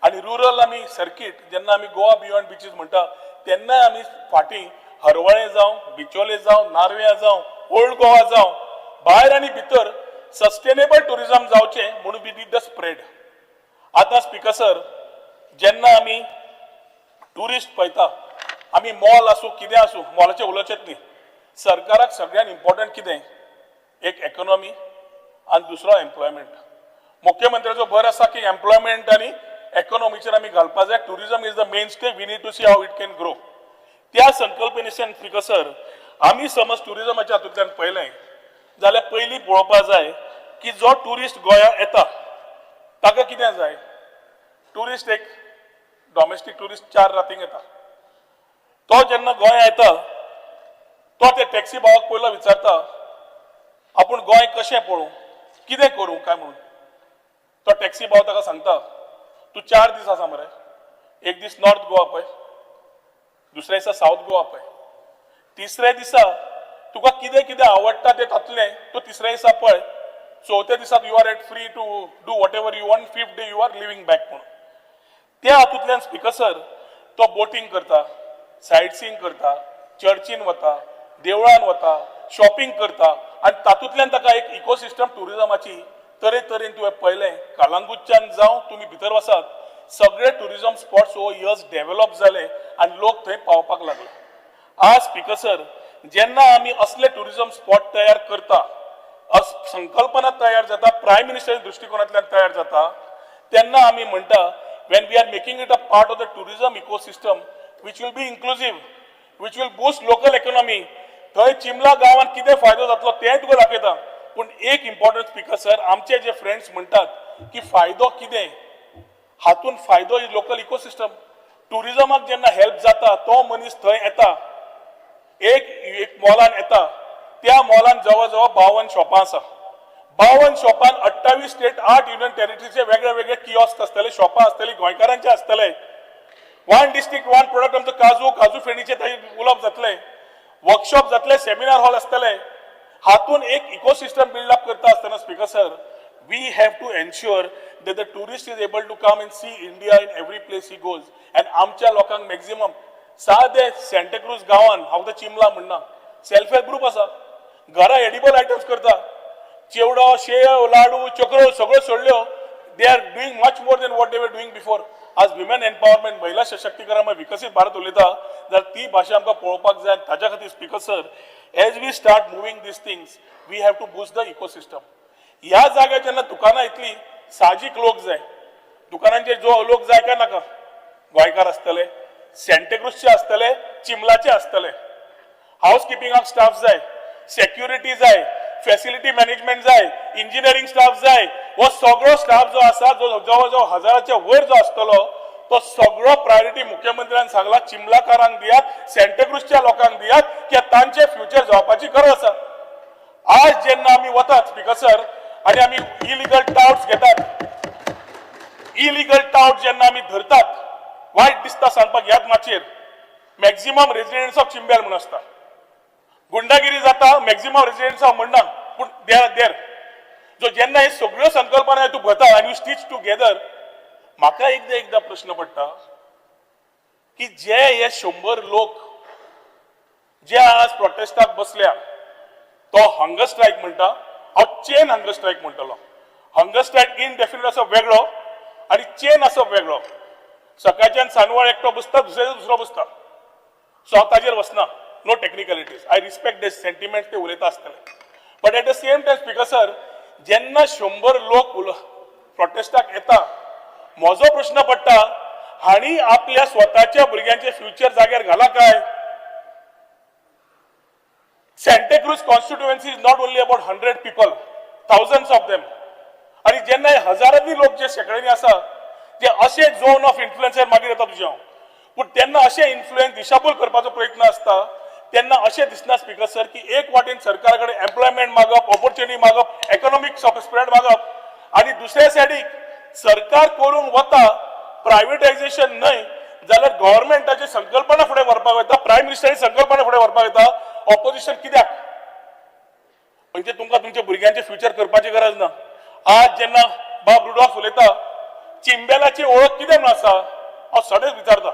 आनी रुरल आमी सर्किट जेन्ना आमी गोवा बियॉन्ड बीचीस म्हणटा तेन्ना आमी फाटीं हरवळे जावं, बिचोले जावं, नार्व्या जावं, ओल्ड गोवा जावं, भायर आनी भितर सस्टेनेबल टुरिझम जावचें म्हणून वी डीड द स्प्रेड. आतां स्पीकर सर, जेन्ना आमी टुरिस्ट पळयता, आमी मॉल आसूं कितें आसूं, मॉलाचें उलोवचेंच न्ही. सरकाराक सगळ्यान इम्पॉर्टंट कितें, एक इकॉनॉमी आनी दुसरो एम्प्लॉयमेंट. मुख्यमंत्र्याचो भर आसा की एम्प्लॉयमेंट आनी इकॉनॉमीचेर आमी घालपाक जाय. Tourism is the mainstay, we need to see how it can grow. त्या संकल्पनेच्यान स्पीकर सर, आमी समज टुरिझमाच्या हातूंतल्यान पळयलें जाल्यार पयलीं पळोवपाक जाय की जो टुरिस्ट गोंयांत येता ताका कितें जाय. टुरिस्ट एक डॉमेस्टीक टुरिस्ट 4 रातींक येता. तो जेन्ना गोंयांत येता तो ते टॅक्सी भावाक पयलो विचारता आपूण गोंय कशें पळोवं, कितें करूं काय म्हणून. तो टॅक्सी भाव ताका सांगता तूं 4 दीस आसा मरे, एक दीस नॉर्थ गोवा पळय, दुसऱ्या दिसा साऊथ गोवा पळय, तिसऱ्या दिसा तुका कितें कितें आवडटा तें तातलें तूं तिसऱ्या दिसा पळय, चवथ्या दिसाक you are at free to do whatever you want, 5th day you are leaving back म्हणून. त्या हातूंतल्यान स्पीकर सर तो बोटींग करता, सायट सीइंग करता, चर्चीन वता, देवळान वता, शॉपिंग करता आनी तातूंतल्यान ताका एक इकोसिस्टम टुरिझमाची तरेतरेन तुवें पळयलें. कालांगूटच्यान जावं तुमी भितर वसात, सगळे tourism spots over years develop जाले आनी लोक थंय पावपाक लागले. आज स्पीकर सर, जेन्ना आमी असले टुरिझम स्पॉट तयार करता, संकल्पना तयार जाता, प्रायम मिनिस्टराच्या दृश्टिकोनांतल्यान तयार जाता, तेन्ना आमी म्हणटा when we are making it a part of the tourism ecosystem which will be inclusive, which will boost local economy. थंय चिमला गांवांत कितें फायदो जातलो तें तुका दाखयता. पूण एक इम्पॉर्टंट स्पीकर सर, आमचे जे फ्रेंड्स म्हणटात की फायदो कितें, हातून फायदो लोकल इकोसिस्टम. टुरिझमाक जेन्ना हेल्प जाता तो मनीस थंय येता, एक मॉलान येता, त्या मॉलान जवळ जवळ 52 शॉपां आसा. 52 शॉपान 28 स्टेट 8 युनियन टेरिटरीचे वेगळे वेगळे किऑस्क आसतले, शॉपां आसतली, गोंयकारांचे आसतले. 1 डिस्ट्रिक्ट 1 प्रोडक्ट आमचो काजू फेणीचे थंय उलोवप जातले, वर्कशॉप जातले, सेमिनार हॉल आसतले. हातून एक इकोसिस्टम बिल्ड अप करता आसतना speaker sir, we have to ensure that the tourist is able to come and see India in every place he goes. And आमच्या लोकांक मॅक्झिमम सादे सेंटाक्रूज गांवान, हांव तर चिमला म्हणना, सेल्फ हेल्प ग्रुप आसा, घरा एडिबल आयटम्स करता, चिवडो, शेव, लाडू, चक्रो सगळ्यो सोडल्यो. They are doing much more than what they were doing before. आज विमेन एम्पावरमेंट, महिला सशक्तीकरण, विकसीत भारत उलयता जाल्यार ती भाशा आमकां पळोवपाक जाय. ताच्या खातीर speaker sir, as we start moving these things, we have to boost the ecosystem. ह्या जाग्यार जेन्ना दुकानां येतली, साहजिक लोक जाय. दुकानांचेर जो लोक जाय काय नाका, गोंयकार आसतले, सेंटाक्रूजचे आसतले, चिमलाचे आसतले. हाऊसकीपिंगाक स्टाफ जाय, सेक्युरिटी जाय, फॅसिलिटी मॅनेजमेंट जाय, इंजिनियरिंग स्टाफ जाय. हो सगळो स्टाफ जो आसा, जो जवळ जवळ 1000च्या वयर जो आसतलो, तो सगळो प्रायोरिटी मुख्यमंत्र्यान सांगला चिमलाकारांक दियात, सँटाक्रुजच्या लोकांक दियात, कित्याक तांचे फ्युचर जावपाची गरज आसा. आज जेन्ना आमी वतात स्पीकर सर आणि आमी इलिगल टाउट्स घेतात, इलिगल टाउट जेन्ना आमी धरतात, वायट दिसता सांगपाक ह्याच माचयेर मॅक्झिमम रेजिडेंट्स ऑफ चिंबेल म्हणून आसता. गुंडागिरी जाता मॅक्झिमम रेजिडेंट्स ऑफ म्हणना, पूण देर जो जेन्ना हे सगळ्यो संकल्पना तूं भरता आनी यू स्टिच टुगेदर, म्हाका एकदा प्रश्न पडटा की जे हे 100 लोक जे आज प्रोटेस्टाक बसल्या, तो हंगर स्ट्रायक म्हणटा, हांव चेन हंगर स्ट्रायक म्हणटलो. हंगर स्ट्रायक इनडेफिनिट असो वेगळो आणि चेन असो वेगळो. सकाळच्यान सांजवाळ एकटो बसता, दुसरो बसता, सो हांव ताजेर वचना. No technicalities, I respect the sentiment, ते उलयता आसतले. But at the same time speaker sir, जेन्ना 100 लोक प्रोटेस्टाक येता, म्हजो प्रश्न पडटा, हांणी आपल्या स्वताच्या भुरग्यांचे फ्युचर जाग्यार घाला काय? Santa Cruz constituency is not only about 100 people, thousands of them. आणि जेन्ना हे हजारांनी लोक जे शेकड्यांनी आसा, ते असे झोन ऑफ इन्फ्लुएन्सर मागीर येता तुज्या. पूण तेन्ना अशें इन्फ्लुएन्स दिशाभूल करपाचो प्रयत्न आसता, तेन्ना अशें दिसना स्पीकर सर की एक वाटेन सरकारा कडेन एम्प्लॉयमेंट मागप, ऑपॉर्च्युनिटी मागप, इकॉनॉमिक स्प्रेड मागप, आणि दुसऱ्या सायडीक सरकार करून वता प्रायव्हेटायझेशन न्हय जाल्यार गव्हर्नमेंटाची संकल्पना फुडें व्हरपाक वता, प्रायम मिनिस्टराची संकल्पना फुडें व्हरपाक वता. ऑपोजिशन कित्याक? म्हणजे तुमकां तुमच्या भुरग्यांचे फ्युचर करपाची गरज ना. आज जेन्ना बाब रुडॉल्फ उलयता, चिंबेलाची ओळख कितें म्हणून आसा, हांव सडेच विचारता.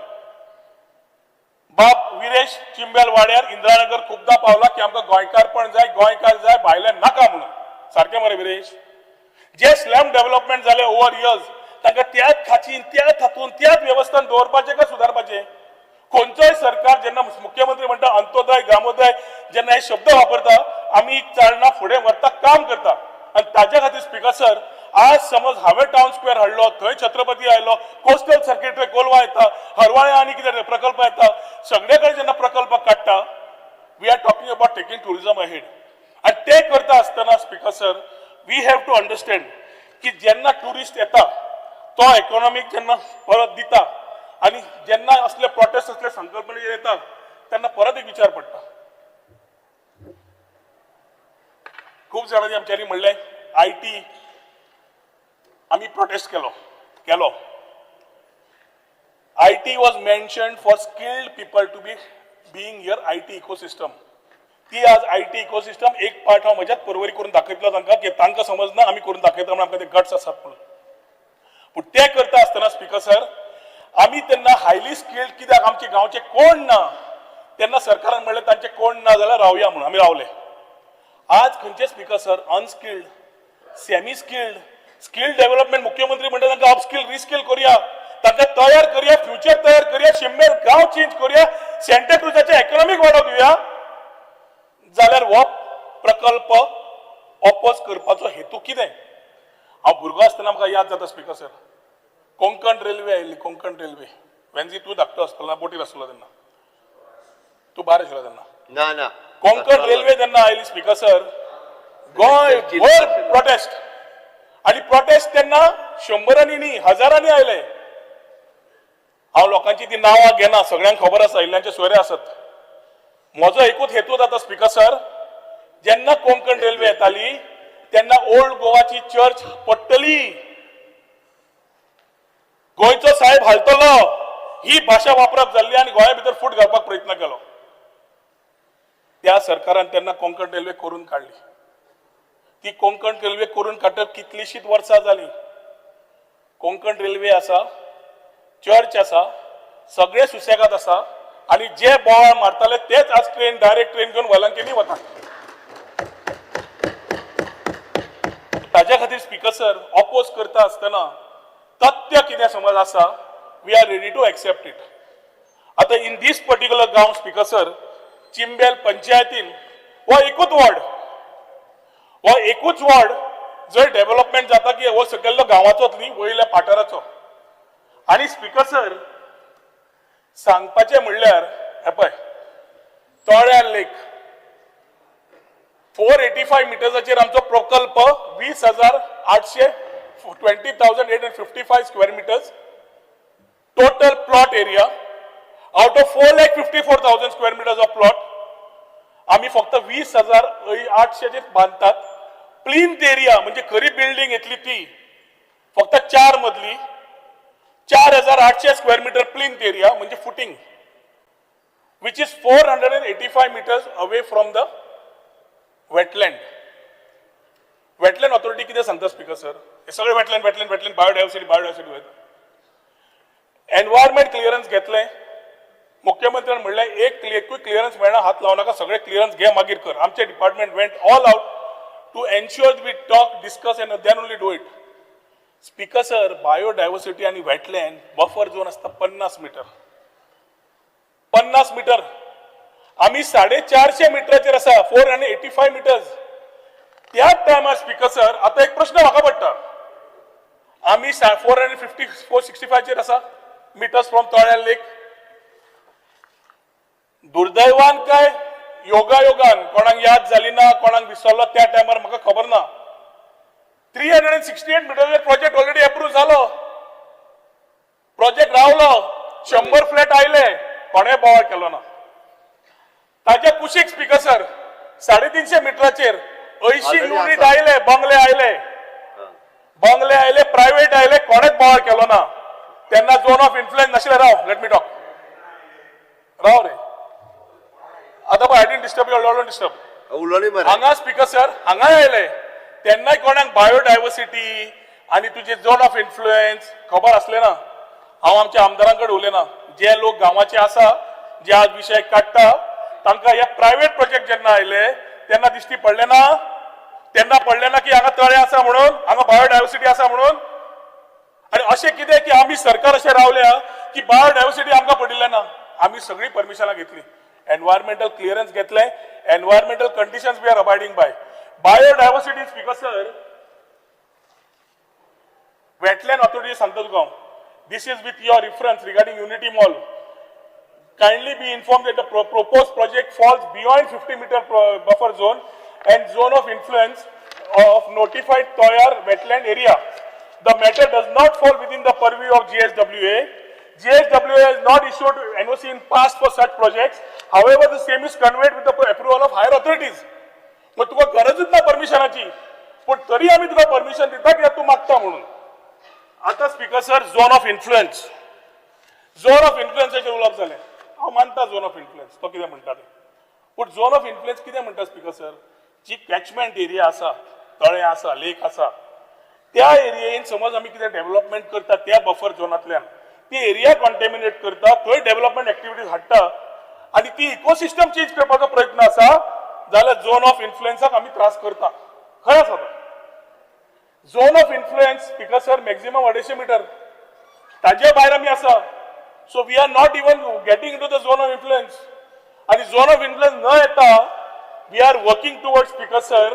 बाब विरेश चिंबेल वाड्यार इंदिरानगर खुबदां पावला की आमकां गोंयकारपण जाय, गोंयकार जाय, भायले नाका म्हणून. सारकें मरे विरेश? जे स्लॅम डेव्हलपमेंट जाले ओव्हर इयर्स, तांकां त्याच खाचीन, त्याच हातून, त्याच वेवस्थान दवरपाचें काय सुदारपाचें? खंयचोय सरकार जेन्ना मुख्यमंत्री म्हणटा अंत्योदय, ग्रामोदय, जेन्ना हे शब्द वापरता, आमी चालना फुडें व्हरता, काम करता. आणि ताच्या खातीर स्पीकर सर, आज समज हांवें टावन स्क्वेअर हाडलो, थंय छत्रपती आयलो, कोस्टल सर्किटरी कोलवा येता, हरवाळे आनी कितें प्रकल्प येता, सगळे कडेन जेन्ना प्रकल्प काडटा, we are talking about taking tourism ahead. आणि ते करता आसतना speaker sir, we have to understand की जेन्ना टुरिस्ट येता, तो इकॉनॉमीक जेन्ना परत दिता, आणि जेन्ना असले प्रोटेस्ट असले संकल्पने येतात, त्यांना परत एक विचार पडटा. खूप जणांनी आमच्यांनी म्हणलें IT आम्ही प्रोटेस्ट केलो. IT was mentioned for skilled people to be being here IT ecosystem. ती आज IT इकोसिस्टम एक पार्ट हांव म्हज्याच परवरी करून दाखयतलो तांकां, की तांकां समजना आमी करून दाखयता म्हणून आमकां ते गट्स आसात म्हणून. पूण ते करता आसतना स्पीकर सर, आमी तेन्ना हायली स्किल्ड कित्याक आमचे गांवचे कोण ना, तेन्ना सरकारान म्हणलें तांचे कोण ना जाल्यार रावया म्हणून आमी रावले. आज खंयचे speaker sir unskilled, semi skilled, skill development मुख्यमंत्री म्हणटा तांकां अपस्किल रिस्किल करूया, तांकां तयार करूया, फ्युचर तयार करूया, शिममेर गांव चेंज करूया, सँटाक्रुजाचे इकॉनॉमिक वाडो दिवया, जाल्यार हो प्रकल्प ऑपोज करपाचो हेतू कितें? हांव भुरगो आसतना म्हाका याद जाता स्पीकर सर, कोंकण रेल्वे आयिल्ली, कोंकण रेल्वे. वेन्जी तूं धाकटो आसतना, बोटीर आसलो तेन्ना, तूं भायर आशिल्लो तेन्ना. ना कोंकण रेल्वे जेन्ना आयली स्पीकर सर, गोंय भर प्रोटेस्ट, आणि प्रोटेस्ट तेन्ना 100 न्ही, हजारांनी आयले. हांव लोकांची ती नांवां घेना, सगळ्यांक खबर आसा, इल्ल्यांचे सोयरे आसत. म्हजो एकूच हेतू जाता स्पीकर सर, जेन्ना कोंकण रेल्वे येताली तेन्ना ओल्ड गोवाची चर्च पडटली, गोंयचो साहेब हालतलो, ही भाशा वापरप जाल्ली आनी गोंया भितर फूट घालपाक प्रयत्न केलो. त्या सरकारान तेन्ना कोंकण रेल्वे करून काडली. ती कोंकण रेल्वे करून काडटप कितलीशीच वर्सां जाली. कोंकण रेल्वे आसा, चर्च आसा, सगळे सुसेगाद आसा, आणि जे बोवाळ मारताले तेच आज ट्रेन, डायरेक्ट ट्रेन घेऊन वलंकेनी वता. ताज्या खातीर स्पीकर सर, ऑपोज करता आसतना तथ्य कितें समज आसा, we are ready to accept it. आता इन दीस पर्टिक्युलर गांव स्पीकर सर, चिंबेल पंचायतीन हो एकूच वॉर्ड जर डेव्हलपमेंट जाता की हो सगळ्या गांवाचोच न्ही, वयल्या पाठाराचो. आणि स्पीकर सर सांगपाचें म्हणल्यार हे पळय, तोळ्यार लेक 485 मिटर्साचेर आमचो प्रकल्प 20,855 square metres. area. Out of 4,54,000 square meters of plot, आम्ही फक्त 20,800 बांधतात. प्लिंथ एरिया म्हणजे खरी बिल्डिंग घेतली ती फक्त 4 मजली 4,800 स्क्वेअर मीटर प्लिंथ एरिया म्हणजे footing, which is 485 meters away from the wetland. Wetland authority किती सांगता स्पीकर सर? हे सगळे वेटलँड बायोडायव्हर्सिटी एन्व्हायरमेंट क्लिअरन्स घेतले. मुख्यमंत्र्यांनी म्हणले एक क्लिअरन्स मेळना हात लावू नका, सगळे क्लिअरन्स घे मागीर कर. आमचे department went all out to ensure we talk discuss and then only do it. Speaker sir, biodiversity आणि वेटलँड बफर झोन असता 50 मीटर. 50 मीटर आम्ही 450 मीटरचेर आसा, 485 मीटर्स. त्याच टायमार स्पीकर सर आता एक प्रश्न म्हाका पडटा, आम्ही 465 चेर आसा मीटर्स फ्रॉम तळ्या लेक. दुर्दैवान काय योगायोगान कोणाक याद जाली ना, कोणाक विसरलो त्या टायमार म्हाका खबर ना. 368 मीटरचेर प्रोजेक्ट ऑलरेडी अप्रूव्ह जालो, प्रोजेक्ट रावलो, 100 फ्लॅट आयले, कोणे बोवाळ केलो ना. ताच्या कुशीक स्पीकर सर 350 मीटराचेर 80 युनिट आयले, बंगले आयले, प्रायव्हेट आयले, कोणेच बोवाळ केलो ना. त्यांना झोन ऑफ इन्फ्लुएन्स नाशिल्ले. राव, लेट मी टॉक. राव रे, आता पळय, I didn't disturb you, don't disturb. हांगा स्पीकर सर हांगा आयले तेन्नाय कोणाक बायोडायव्हर्सिटी आणि तुझे झोन ऑफ इन्फ्लुएन्स खबर असले ना. हांव आमच्या आमदारांकडे उलयना, जे लोक गांवाचे आसा, जे आज विषय काडटा, तांकां हे प्रायव्हेट प्रोजेक्ट जेन्ना आयले तेन्ना दिश्टी पडले ना की हांगा तळे आसा म्हणून, हांगा बायोडायव्हर्सिटी आसा म्हणून. आणि अशें कितें की आमी सरकार अशें रावल्या की बायोडायव्हर्सिटी आमकां पडिल्लें ना. आमी सगळी परमिशनां घेतली, एन्व्हायरमेंटल क्लिअरन्स घेतले, environmental conditions we are abiding by. Biodiversity speaker sir, wetland authority सांगता तुका, this is with your reference regarding Unity Mall. Kindly be informed that the proposed project falls beyond 50-meter buffer zone and zone of influence of notified Toyar wetland area. The matter does not fall within the purview of GSWA. GSWA has not issued NOC in past for such projects. However, the same is conveyed with the approval of higher authorities. मग तुका गरजच ना परमिशनाची, पण तरी आम्ही तुका permission दिता कित्याक तू मागता म्हणून. आता स्पीकर सर, झोन ऑफ इन्फ्लुएन्साचेर उलोवप जालें. हांव मानता झोन ऑफ इन्फ्लुएन्स तो कितें म्हणटा तें, पूण झोन ऑफ इन्फ्लुएन्स कितें म्हणटा स्पीकर सर? जी कॅचमेंट एरिया आसा, तळे आसा, लेक आसा, त्या एरियेन समज आमी कितें डेव्हलपमेंट करता त्या बफर झोनांतल्यान ती एरिया कॉन्टेमिनेट करता, थंय डेव्हलपमेंट एक्टिविटीज हाडटा आणि ती इकोसिस्टम चेंज करपाचो प्रयत्न आसा, जाल्यार झोन ऑफ इन्फ्लुएन्साक आमी त्रास करता. खंय आसा तो zone of influence speaker sir? Maximum 250 metre, ताजे भायर आमी आसा. So we are not even getting into the zone of influence. आणि झोन ऑफ इन्फ्लुएन्स न येता we are working towards speaker sir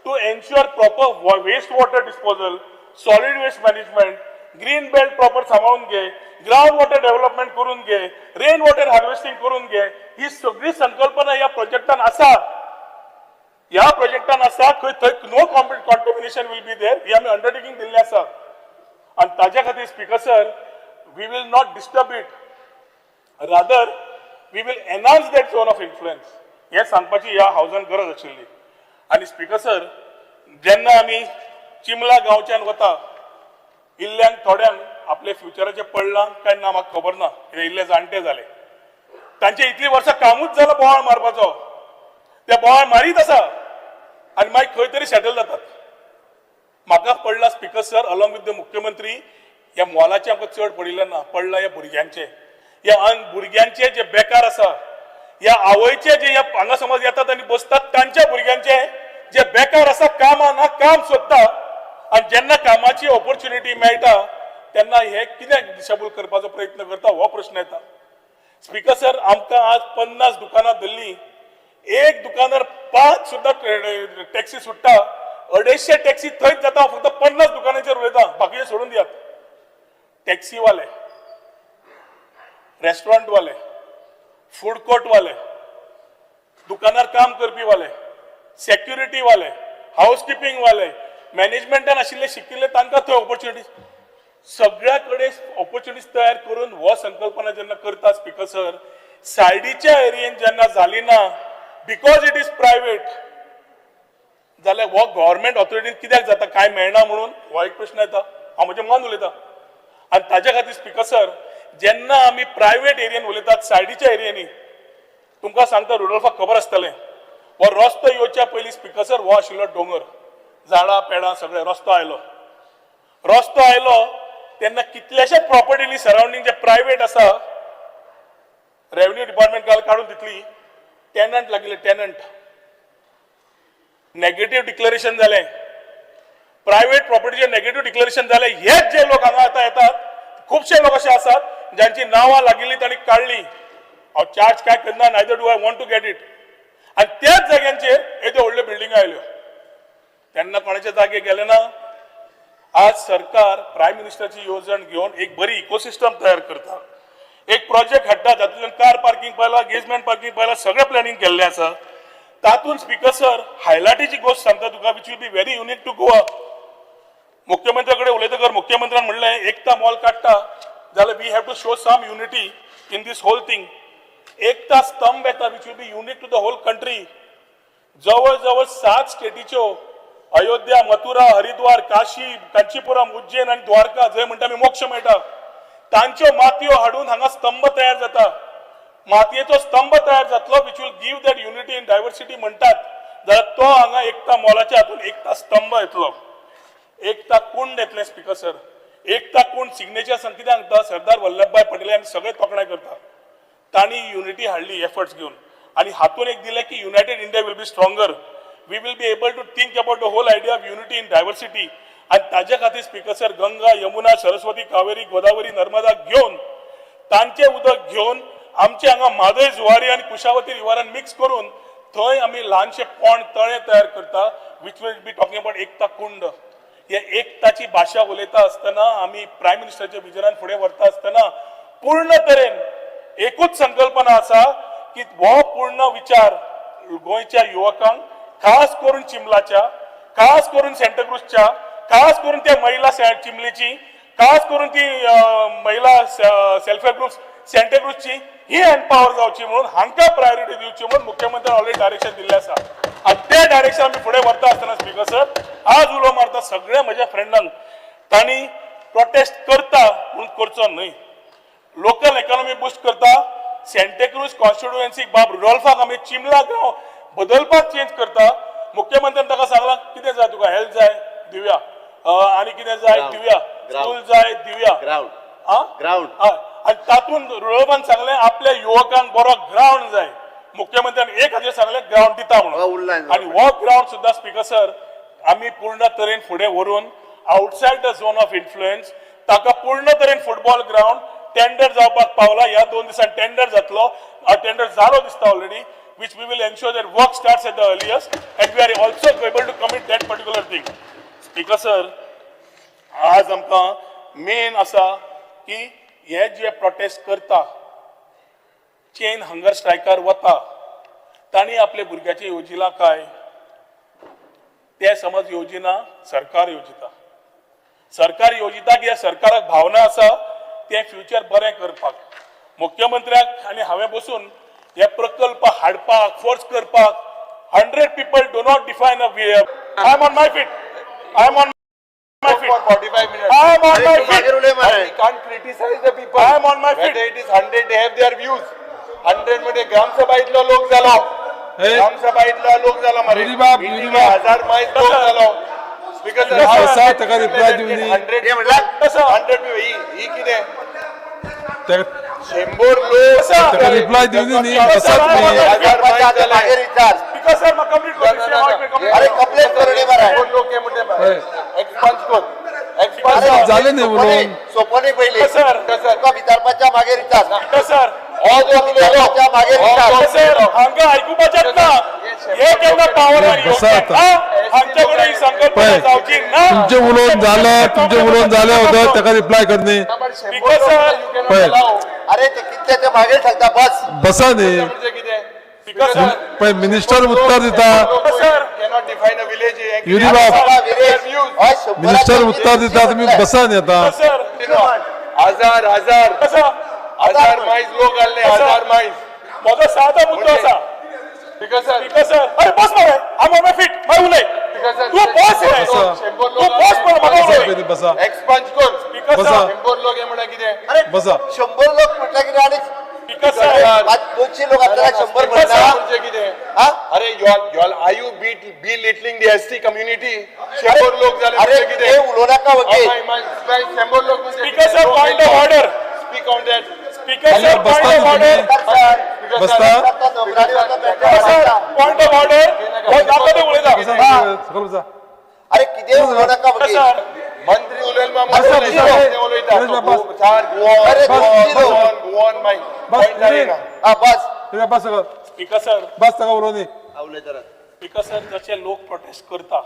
to ensure proper waste water disposal, solid waste management, green belt proper सांभाळून घे, ground water development करून घे, rain water harvesting करून घे. ही सगळी संकल्पना या प्रोजेक्टान आसा. ह्या प्रोजेक्टान आसा थंय no contamination will be there. ही आमी अंडरटेकिंग दिल्लें आसा आणि ताज्या खातीर speaker sir we will not disturb it, rather we will enhance that zone of influence. हे सांगपाची ह्या हावजान गरज आशिल्ली. आणि स्पीकर सर, जेन्ना आमी चिमला गांवच्यान वता, इल्ल्यांक थोड्यांक आपले फ्युचराचें पडलां काय ना म्हाका खबर ना, इल्ले जाणटे जाले, तांचे इतलीं वर्सां कामूच जालां बोवाळ मारपाचो. ते बोवाळ मारीत आसा आनी मागीर खंय तरी सेटल जातात. म्हाका पडला speaker sir, along with the मुख्यमंत्री, ह्या मॉलाचे आमकां चड पडिल्लें ना, पडला ह्या भुरग्यांचे, ह्या भुरग्यांचे जे बेकार आसा, ह्या आवयचे जे हांगा समज येतात आनी बसतात तांच्या भुरग्यांचे जे बेकार आसा, कामां ना, काम सोदता, आनी जेन्ना कामाची ऑपॉर्च्युनिटी मेळटा तेन्ना हे कित्याक डिसेबल करपाचो प्रयत्न करता, हो प्रश्न येता. स्पीकर सर, आमकां आज 50 दुकानां धरलीं, एक दुकानार 5 सुद्दां टॅक्सी सुट्टा, 250 टॅक्सी थंयच जाता. फक्त 50 दुकानांचेर उलयता, बाकीचे सोडून दियात. टॅक्सीवाले, रेस्टॉरंटवाले, फूड कोर्टवाले, दुकानार काम करपी वाले, सेक्युरिटी वाले, हाऊसकीपिंग वाले, मॅनेजमेंटान आशिल्ले शिकिल्ले तांकां थंय ऑपॉर्च्युनिटी. सगळ्याकडे ऑपॉर्च्युनिटीज तयार करून हो संकल्पना जेन्ना करता स्पीकर सर, सायडीच्या एरियेन जेन्ना जाली ना बिकॉज इट इज प्रायव्हेट, जाल्यार हो गव्हर्मेंट ऑथॉरिटीन कित्याक जाता काय मेळना म्हणून हो एक प्रश्न येता. हांव म्हजें मन उलयतां आनी ताज्या खातीर स्पीकर सर, जेन्ना आमी प्रायव्हेट एरियेन उलयतात सायडीच्या एरियेनी, तुमकां सांगता रुडोल्फाक खबर आसतलें, हो रस्तो येवच्या पयलीं स्पीकर सर हो आशिल्लो दोंगर, झाडां पेडां सगळें, रस्तो आयलो तेन्ना कितल्याशाच प्रॉपर्टीनी सरावंडींग जे प्रायव्हेट आसा, रेव्हेन्यू डिपार्टमेंट काडून दितली, टेनंट लागिल्ले, टेनंट नेगेटिव्ह डिक्लेरेशन जालें, प्रायव्हेट प्रॉपर्टीचे नेगेटिव्ह डिक्लेरेशन जालें. हेच जे लोक हांगा आतां येतात, खुबशे लोक असे आसात ज्यांची नांवां लागिल्ली तांणी काडली. हांव चार्ज काय करना, neither do I want to get it. आनी त्याच जाग्यांचेर येद्यो व्हडल्यो बिल्डिंग आयल्यो, तेन्ना कोणाचे जागे गेले ना. आज सरकार प्रायम मिनिस्टरची येवजण घेवन एक बरी इकोसिस्टम तयार करता, एक प्रोजेक्ट हाडटा, जातूंतल्यान कार पार्किंग पयला, गेजमेंट पार्किंग पयला, सगळें प्लॅनिंग केल्लें आसा. तातूंत स्पीकर सर हायलायटीची गोष्ट सांगता तुका, which will be very unique to Goa. मुख्यमंत्री कडेन उलयतकर मुख्यमंत्र्यान म्हणलें एकता मॉल काडटा जाल्यार we have to show some unity in this whole thing. Ekta स्तंभ येता which will be unique to the whole country. जवळ जवळ 7 स्टेटीच्यो, अयोध्या, मथुरा, हरिद्वार, काशी, कांचीपुरम, उज्जैन आणि द्वारका, जंय म्हणटा आमी मोक्ष मेळटा, तांच्यो मातयो हाडून हांगा स्तंभ तयार जाता. मातयेचो स्तंभ तयार जातलो which will give that unity in diversity म्हणटात, जाल्यार तो हांगा एकता मॉलाच्या हातून एकता स्तंभ येतलो, एकता कुंड येतले स्पीकर सर. एकता कुंड सिग्नेचर कितें सांगता, सरदार वल्लभभाई पटेल आमी सगळे तोखणाय करता, तांणी युनिटी हाडली एफर्ट्स घेवन, आनी हातून एक दिलें की United India will be stronger. We will be able to think about the whole idea of unity in diversity. And ताज्या खातीर स्पीकर सर गंगा, यमुना, सरस्वती, कावेरी, गोदावरी, नर्मदा घेवन, तांचे उदक घेवन आमचे हांगा म्हादय, जुवारी आणि कुशावती रिवरान मिक्स करून थंय आमी ल्हानशे पोंड तळे तयार करता, which will be talking about Ekta कुंड. हे एकताची भाशा उलयता आसतना, आमी प्रायम मिनिस्टरच्या विजनान फुडें व्हरता आसतना पूर्ण तरेन एकूच संकल्पना आसा की हो पूर्ण विचार गोंयच्या युवकांक, खास करून चिंबलाच्या, खास करून सेंटाक्रुजच्या, खास करून त्या महिला चिंबलेची, खास करून ती महिला सेल्फ हेल्प ग्रुप्स सेंटाक्रुजची ही एम्पावर जावची म्हणून हांकां प्रायोरिटी दिवची म्हणून मुख्यमंत्र्यान ऑलरेडी डायरेक्शन दिल्लें आसा. आनी तें डायरेक्शन आमी फुडें व्हरता आसतना स्पीकर सर, आज उलो मारता सगळ्या म्हज्या फ्रेंडांक, तांणी प्रोटेस्ट करता म्हणून करचो न्हय, लोकल इकॉनॉमी बुस्ट करता. सेंटाक्रुज कॉन्स्टिट्युएन्सीक बाब रुडोल्फाक आमी चिंबला गांव बदलपाक चेंज करता. मुख्यमंत्र्यान ताका सांगला कितें जाय तुका, हेल्थ जाय दिवया, आनी कितें जाय दिवया, स्कूल जाय दिवया, ग्राउंड. आनी तातूंत रुडोल्फान सांगलें आपल्या युवकांक बरो ग्राउंड जाय. मुख्यमंत्र्यान 1000 सांगलें ग्राउंड दिता म्हणून, आनी हो ग्राउंड सुद्दां स्पीकर सर आमी पूर्ण तरेन फुडें व्हरून outside the zone of influence ताका पूर्ण तरेन फुटबॉल ग्राउंड टेंडर जावपाक पावला. ह्या 2 दिसांनी टेंडर जातलो, टेंडर जालो दिसता already, which we will ensure that work starts at the earliest and we are also able to commit that particular thing. Speaker sir, आज आमकां मेन आसा की हे जे प्रोटेस्ट करता, चेन हंगर स्ट्रायकार वता, तांणी आपल्या भुरग्याचे येवजिला काय, ते समज येवजिना, सरकार येवजिता. सरकार येवजिता की सरकाराक भावना आसा ते फ्युचर बरें करपाक. मुख्यमंत्र्याक आनी हांवें बसून हे प्रकल्प हाडपाक, फोर्स करपाक 100 people do not define a way. I am on my feet. I am on my feet. For 45 minutes. I am on my feet. We can't criticize the people. I am on my feet. Whether it is 100, they have their views. 100 मध्ये ग्रामसभा इतलो लोक जालो, ग्रामसभा इतलो लोक जालो मरे, 1000 मायज लोक जालो. स्पीकर सर असा ताका रिप्लाय दिवनी 100 ही कितें 100 लोक ताका रिप्लाय दिवनी न्ही, असाच न्ही. 1000 मायज जाले. स्पीकर सर म्हाका कंप्लीट करचें. अरे कंप्लेंट करून मरे लोक हे म्हणते एक्सपांज कर, जालें न्ही उलोवन. सोपनी पयली सर तुका विचारपाच्या मागीर विचार. सर विचारपाच्या मागीर विचार. सर हांगा आयकुपाचें ना, हे केन्ना पावरार येवंक ना, हांचे कडेन ही संकल्पना जावची ना. तुमचे उलोवन जालें होतं ताका रिप्लाय करनी. स्पीकर सर पळय अरे ते कितले ते मागीर सांगता बसा न्ही. स्पीकर सर पळय मिनिस्टर उत्तर दिता, sir cannot define a village. युनिबाब मिनिस्टर उत्तर दिता, तुम्ही बसा न्ही आता. सर हजार मायज लोक आले, हजार मायज. म्हजो सादा मुद्दो आसा. स्पीकर सर, अरे बस मरे, आम ऑन माय फीट, माय उलय. तू बस रे. तू बस मरे, म्हाका उलय. बसा एक्सपांज कर. स्पीकर बसा. सर, शंभर लोक हे म्हणा कितें? अरे बसा 100 लोक म्हटलं की आणि स्पीकर सर, आज 200 लोक आपल्याला 100 म्हणता. म्हणजे कितें? अरे यॉल are you belittling the ST community? 100 लोक झाले अरे म्हणजे ते कितें? उलोव नाका वकील. 100 लोक म्हणजे speaker sir, point of order. Speak on that. Speaker खाली सर, बसता पॉइंट ऑफ तुम्ही. ऑर्डर. बसता आता नोकरानी होता स्पीकर सर, भेटला. Point of order. जाता ते उलयता. सकल बसा अरे किती उलोव नाका वकील. सर, मंत्री उलयला बसा, बसा. उलयता. बस. अरे गो ऑन माय पॉइंट जायना. हा बस बस सकल स्पीकर सर, बस ताका उलोवनी. स्पीकर सर, जशे लोक प्रोटेस्ट करता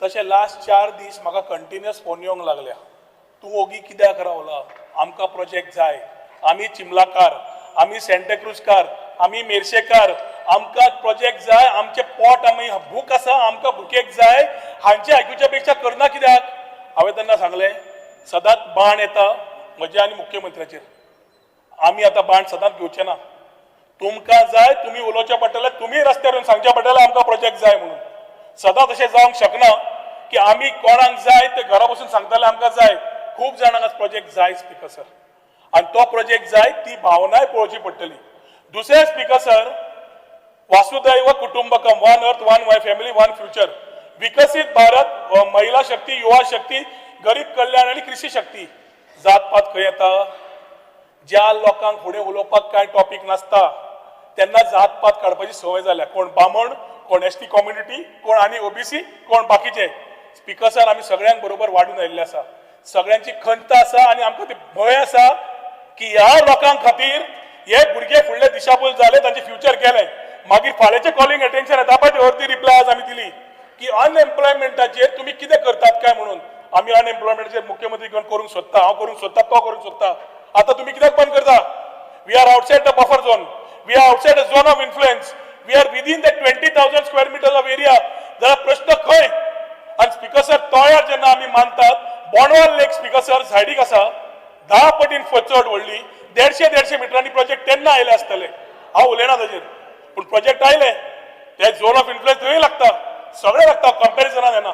तशे लास्ट 4 दीस म्हाका कंटिन्युअस फोन येवंक लागल्या. तूं ओगी कित्याक रावला? आमकां प्रोजेक्ट जाय. आमी चिमलाकार, आमी सेंटेक्रुजकार, आमी मेर्शेकार, आमकां प्रोजेक्ट जाय. आमचे पोट आमी भूक आसा, आमकां भुकेक जाय. हांचे आयकुच्या पेक्षा करना कित्याक? हांवें तेन्ना सांगलें सदांच बाण येता म्हजे आनी मुख्यमंत्र्याचेर. आमी आतां बाण सदांच घेवचे ना. तुमकां जाय तुमी उलोवचें पडटलें, तुमी रस्त्यार येवन सांगचें पडटलें आमकां प्रोजेक्ट जाय म्हणून. सदां तशें जावंक शकना की आमी कोणाक जाय ते घरा बसून सांगतले आमकां जाय. खूब जाणांक प्रोजेक्ट जाय स्पीकर सर, आनी तो प्रोजेक्ट जाय ती भावनाय पळोवची पडटली. दुसरें speaker sir, Vasudhaiva Kutumbakam, one earth one family one future, Viksit Bharat, महिला शक्ती, युवा शक्ती, गरीब कल्याण आणि कृषी शक्ती. जातपात खंय येता? ज्या लोकांक फुडें उलोवपाक कांय टॉपिक नासता त्यांना जातपात काडपाची संवय जाल्या. कोण बामण, कोण एसटी कम्युनिटी, कोण आनी ओबीसी, कोण बाकीचे. स्पीकर सर, आमी सगळ्यांक बरोबर वाडून आयिल्ले आसा. सगळ्यांची खंत आसा आनी आमकां ती भंय आसा की ह्या लोकांक खातीर हे भुरगे फुडले दिशाभूल जाले, तांचे फ्युचर गेले. मागीर फाल्यांचे कॉलिंग अटेन्शन येता पळय ते अर्दी रिप्लाय आज आमी दिली की अनएम्प्लॉयमेंटाचेर तुमी कितें करतात काय म्हणून. आमी अनएम्प्लॉयमेंटाचेर मुख्यमंत्री घेवन करूंक सोदता, हांव करूंक सोदता, तो करूंक सोदता. आतां तुमी कित्याक बंद करता? We are outside the buffer zone, we are outside the zone of influence, we are within the 20,000 square metres of area. जाल्यार प्रश्न खंय? आनी स्पीकर सर, तळ्यार जेन्ना आमी मानतात, बोंडवाल लेक स्पीकर सर सायडीक आसा, 10 पटीन चड व्हडली, 150 मिटरांनी प्रोजेक्ट तेन्ना आयले आसतले. हांव उलयना ताजेर, पूण प्रोजेक्ट आयले ते झोन ऑफ इन्फ्लुएन्स थंय लागता, सगळें लागता, कंपॅरिजनान येना.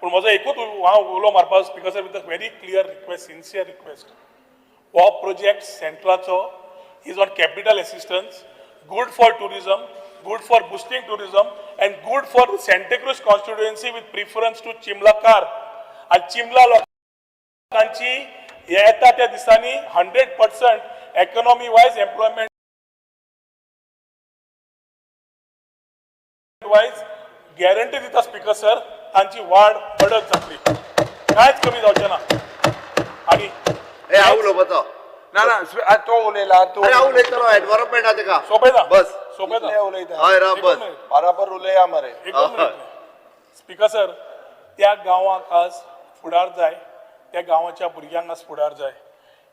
पूण म्हजो एकूच हांव उलो मारपाक speaker sir with a very clear request, sincere request. हो प्रोजेक्ट सेंट्रलाचो is on capital assistance, good for tourism, good for boosting tourism and good for Santacruz constituency with preference to Chimlakar. And Chimla लोकांची येता त्या दिसांनी 100% economy wise, employment wise guarantee दिता speaker sir. तांची वाढ बडत जातली, कांयच कमी जावचें ना. आणि हांव उलोवपाचो ना तो उलयला तू. अरे हांव उलयतलो एनवायरमेंट आहा तेका. सोपयता बस सोपयता उलयता. हय राव बस. बराबर उलया मरे. स्पीकर सर, त्या गांवाक आज फुडार जाय, त्या गांवाच्या भुरग्यांक आज फुडार जाय.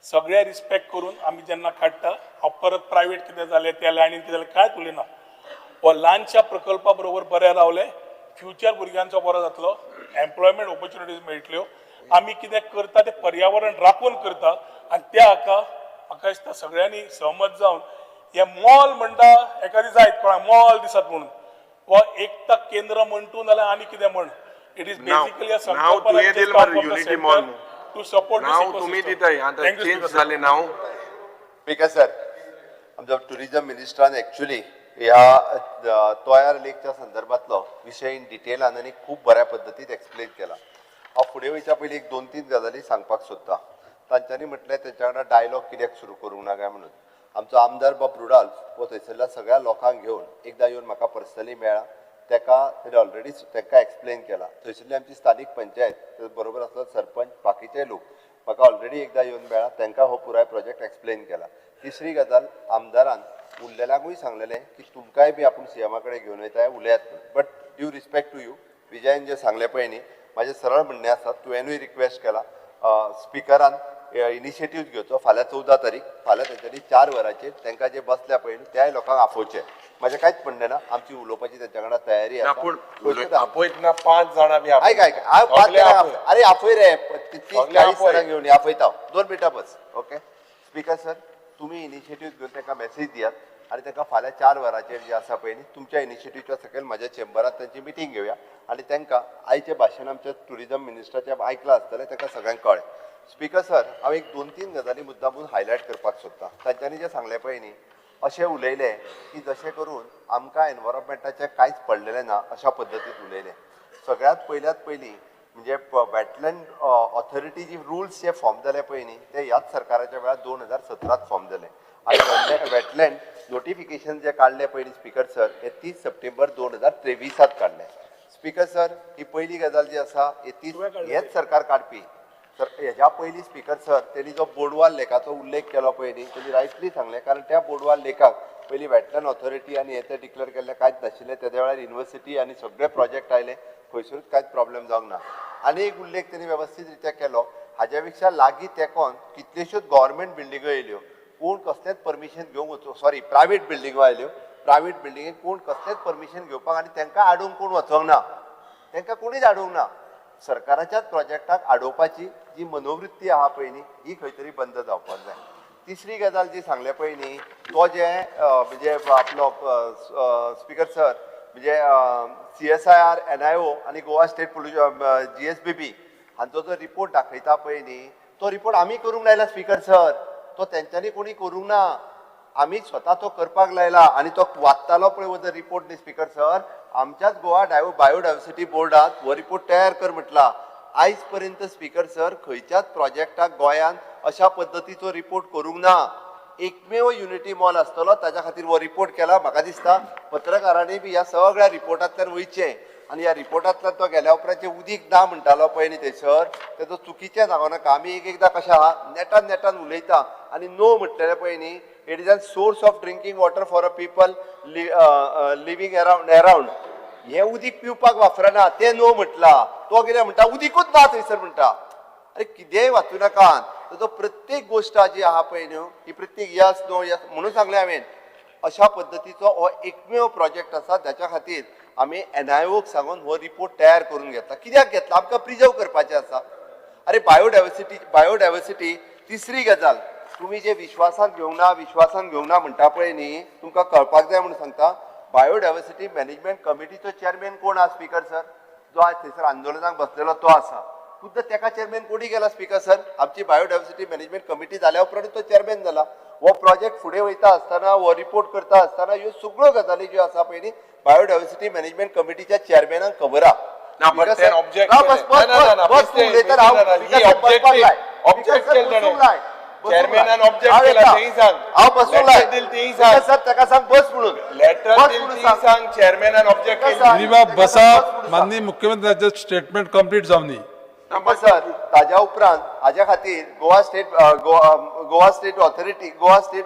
सगळे रिस्पेक्ट करून आमी जेन्ना काडटा, हांव परत प्रायवेट कितें जालें त्या लायनीन कितें जालें कांयच उलयना. हो ल्हानशा प्रकल्पा बरोबर बरें रावले, फ्युचर भुरग्यांचो बरो जातलो, एम्प्लॉयमेंट ऑपॉर्च्युनिटीज मेळटल्यो. आमी कितें करता तें पर्यावरण राखून करता आनी त्या हाका म्हाका दिसता सगळ्यांनी सहमत जावन हे मॉल म्हणटा एखादी जायत कोणाक मॉल दिसत म्हणून हो एकता केंद्र म्हणटू नाल्यार आनी कितें म्हण. इट इज बेसिकली अ संकल्पना टू सपोर्ट तुम्ही दिताय आता चेंज झाले नाव. स्पीकर सर, आमच्या टुरिझम मिनिस्टरान एक्चुअली ह्या तोयार लेकच्या संदर्भातलो विशय इन डिटेलान आनी खूब बऱ्या पद्दतीन एक्सप्लेन केला. हांव फुडें वयच्या पयलीं एक 2-3 गजाली सांगपाक सोदतां. तांच्यांनी म्हटलें तेंच्या वांगडा डायलॉग कित्याक सुरू करूंक ना काय म्हणून. आमचो आमदार बाब रुडाल हो थंयसरल्या सगळ्या लोकांक घेवन एकदां येवन म्हाका पर्सनली मेळ्ळा. तेका तेणें ऑलरेडी तेंकां एक्सप्लेन केला. थंयसरली आमची स्थानीक पंचायत बरोबर आसलो सरपंच, बाकीचे लोक म्हाका ऑलरेडी एकदां येवन मेळ्ळा. तेंकां हो पुराय प्रोजेक्ट एक्सप्लेन केला. तिसरी गजाल, आमदारान उरलेल्यांकूय सांगलेलें की तुमकांय बी आपूण सीएमा कडेन घेवन वयता उलयात. But due respect to you, विजयान जें सांगलें पळय न्ही, म्हाजें सरळ म्हणणें आसा, तुवेंनूय रिक्वेस्ट केला स्पिकरान इनिशिएटीव्ह घेवचो. फाल्यां 14 तारीख, फाल्यां तेंच्यांनी 4 वरांचेर तांकां जे बसल्या पळय न्ही त्याय लोकांक आफोवचे. माझे कांयच म्हणणे ना, आमची उलोवपाची त्यांच्या वांगडा तयारी आसा. पूण आपयत ना 5 जाणां बी ऐक ऐक हांव पांच सगळे जाणां आपय. अरे आपय रे 30-40 आपय. जाणांक घेवन आपयता 2 मिनटां बस. ओके स्पीकर सर, तुम्ही इनिशिएटीव्ह घेवन तांकां मेसेज दियात आणि तांकां फाल्यां 4 वरांचेर जे आसा पळय न्ही तुमच्या इनिशिएटीव्हच्या सकयल म्हाज्या चेंबरात त्यांची मिटींग घेवया आणि तांकां आयचे भाशण आमच्या टुरिझम मिनिस्टराचें आयकलां आसतलें तांकां सगळ्यांक कळ्ळें. स्पीकर सर, हांव एक 2-3 गजाली मुद्दामून हायलायट करपाक सोदतां. तांच्यांनी जें सांगलें पळय न्ही अशें उलयलें की जशें करून आमकां एनवायरमेंटाचें कांयच पडलेलें ना अशा पद्दतीन उलयलें. सगळ्यात पयलीं म्हणजे वेटलँड ऑथॉरिटी जी रुल्स जे फॉर्म जाले पळय न्ही ते ह्याच सरकाराच्या वेळार 2017 फॉर्म जाले आणि वेटलँड नोटिफिकेशन जे काढले पळय न्ही स्पीकर सर हे 30 सप्टेंबर 2023 काढले. स्पीकर सर, ही पहिली गजाल जी आसा हेच सरकार काडपी. तर हेज्या पयलीं स्पीकर सर तेणी जो बोडवाल लेखाचो उल्लेख केलो पळय न्ही तेणी रायटली सांगलें, कारण त्या बोडवाल लेखाक पयलीं वेटलँड ऑथॉरिटी आनी हे ते डिक्लेअर केल्लें कांयच नाशिल्लें. तेद्या वेळार युनिव्हर्सिटी आनी सगळे प्रोजेक्ट आयले, खंयसरूच कांयच प्रॉब्लेम जावंक ना. आनी एक उल्लेख तेणी वेवस्थीत रित्या केलो, हाज्या पेक्षा लागीं तेंकोन कितल्योश्योच गव्हर्मेंट बिल्डिंगो येयल्यो, कोण कसलेंच परमिशन घेवंक वचूं सॉरी प्रायवेट बिल्डिंगो आयल्यो, प्रायवेट बिल्डिंगेक कोण कसलेंच परमिशन घेवपाक आनी तांकां आडोवंक कोण वचोंक ना, तांकां कोणीच आडोवंक ना. सरकाराच्याच प्रोजेक्टाक आडोवपाची जी मनोवृत्ती आहा पळय न्ही ही खंय तरी बंद जावपाक जाय. तिसरी गजाल जी सांगले पळय न्ही तो जे म्हणजे आपलो स्पीकर सर म्हणजे CSIR, NIO आनी गोवा स्टेट पोल्युशन GSBB हांचो जो रिपोर्ट दाखयता पळय न्ही तो रिपोर्ट आमी करूंक लायला स्पीकर सर, तो तेंच्यांनी कोणी करूंक ना, आमी स्वता तो करपाक लायला आनी तो वाचतालो पळय जो रिपोर्ट न्ही स्पीकर सर, आमच्याच गोवा बायोडायवर्सिटी बोर्डात हो रिपोर्ट तयार कर म्हटला. आयज पर्यंत स्पीकर सर खंयच्याच प्रोजेक्टाक गोंयांत अशा पद्दतीचो रिपोर्ट करूंक ना. एकमेव युनिटी मॉल आसतलो ताच्या खातीर हो रिपोर्ट केला. म्हाका दिसता पत्रकारांनी बी ह्या सगळ्या रिपोर्टांतल्यान वयचें आनी ह्या रिपोर्टांतल्यान तो गेल्या उपरांत उदीक ना म्हणटालो पळय न्ही थंयसर तेजो चुकीचें जावं नाका. आमी एकदां कशें आहा नेटान उलयता आनी नो म्हटलेलें पळय न्ही it is a source of drinking water for a people living around हे उदीक पिवपाक वापरना ते नो म्हटला. तो कितें म्हणटा उदीकूच ना थंयसर म्हणटा. अरे कितेंय वाचूं नाका. ताजो प्रत्येक गोश्ट जी आहा पळय न्हू ही प्रत्येक यस नो यस म्हणून सांगलें हांवें. अशा पद्दतीचो हो एकमेव प्रोजेक्ट आसा जाच्या खातीर आमी NIOक सांगून हो रिपोर्ट तयार करून घेतला. कित्याक घेतला? आमकां प्रिजर्व करपाचें आसा. अरे बायोडायवर्सिटी तिसरी गजाल तुम्ही जे विश्वासान घेवंक ना म्हणटा पळय न्ही तुमकां कळपाक जाय म्हणून सांगता. बायोडायवर्सिटी मॅनेजमेंट कमिटीचो चेअरमॅन कोण आहा स्पीकर सर? जो आज थंयसर आंदोलनाक बसलेलो तो आसा. खुद्द तेका चेअरमॅन कोणी गेला स्पीकर सर? आमची बायोडायवर्सिटी मॅनेजमेंट कमिटी जाल्या उपरांत तो चेअरमॅन जाला. हो प्रोजेक्ट फुडें वयता आसतना हो रिपोर्ट करता आसतना ह्यो सगळ्यो गजाली ज्यो आसा पळय न्ही बायोडायवर्सिटी मॅनेजमेंट कमिटीच्या चेअरमॅनाक खबर आहा. ना but then object चेअरमॅनान ऑब्जेक्ट केला तेही सांग. हांव बसून लेटर दिल तेही सांग. सर ताका सांग बस म्हणून. लेटर दिल तेही सांग चेअरमॅनान ऑब्जेक्ट केली. तुम्ही बाब बसा. माननीय मुख्यमंत्र्यांचे स्टेटमेंट कंप्लीट जावनी. सर ताज्या उपरांत हाज्या खातीर गोवा स्टेट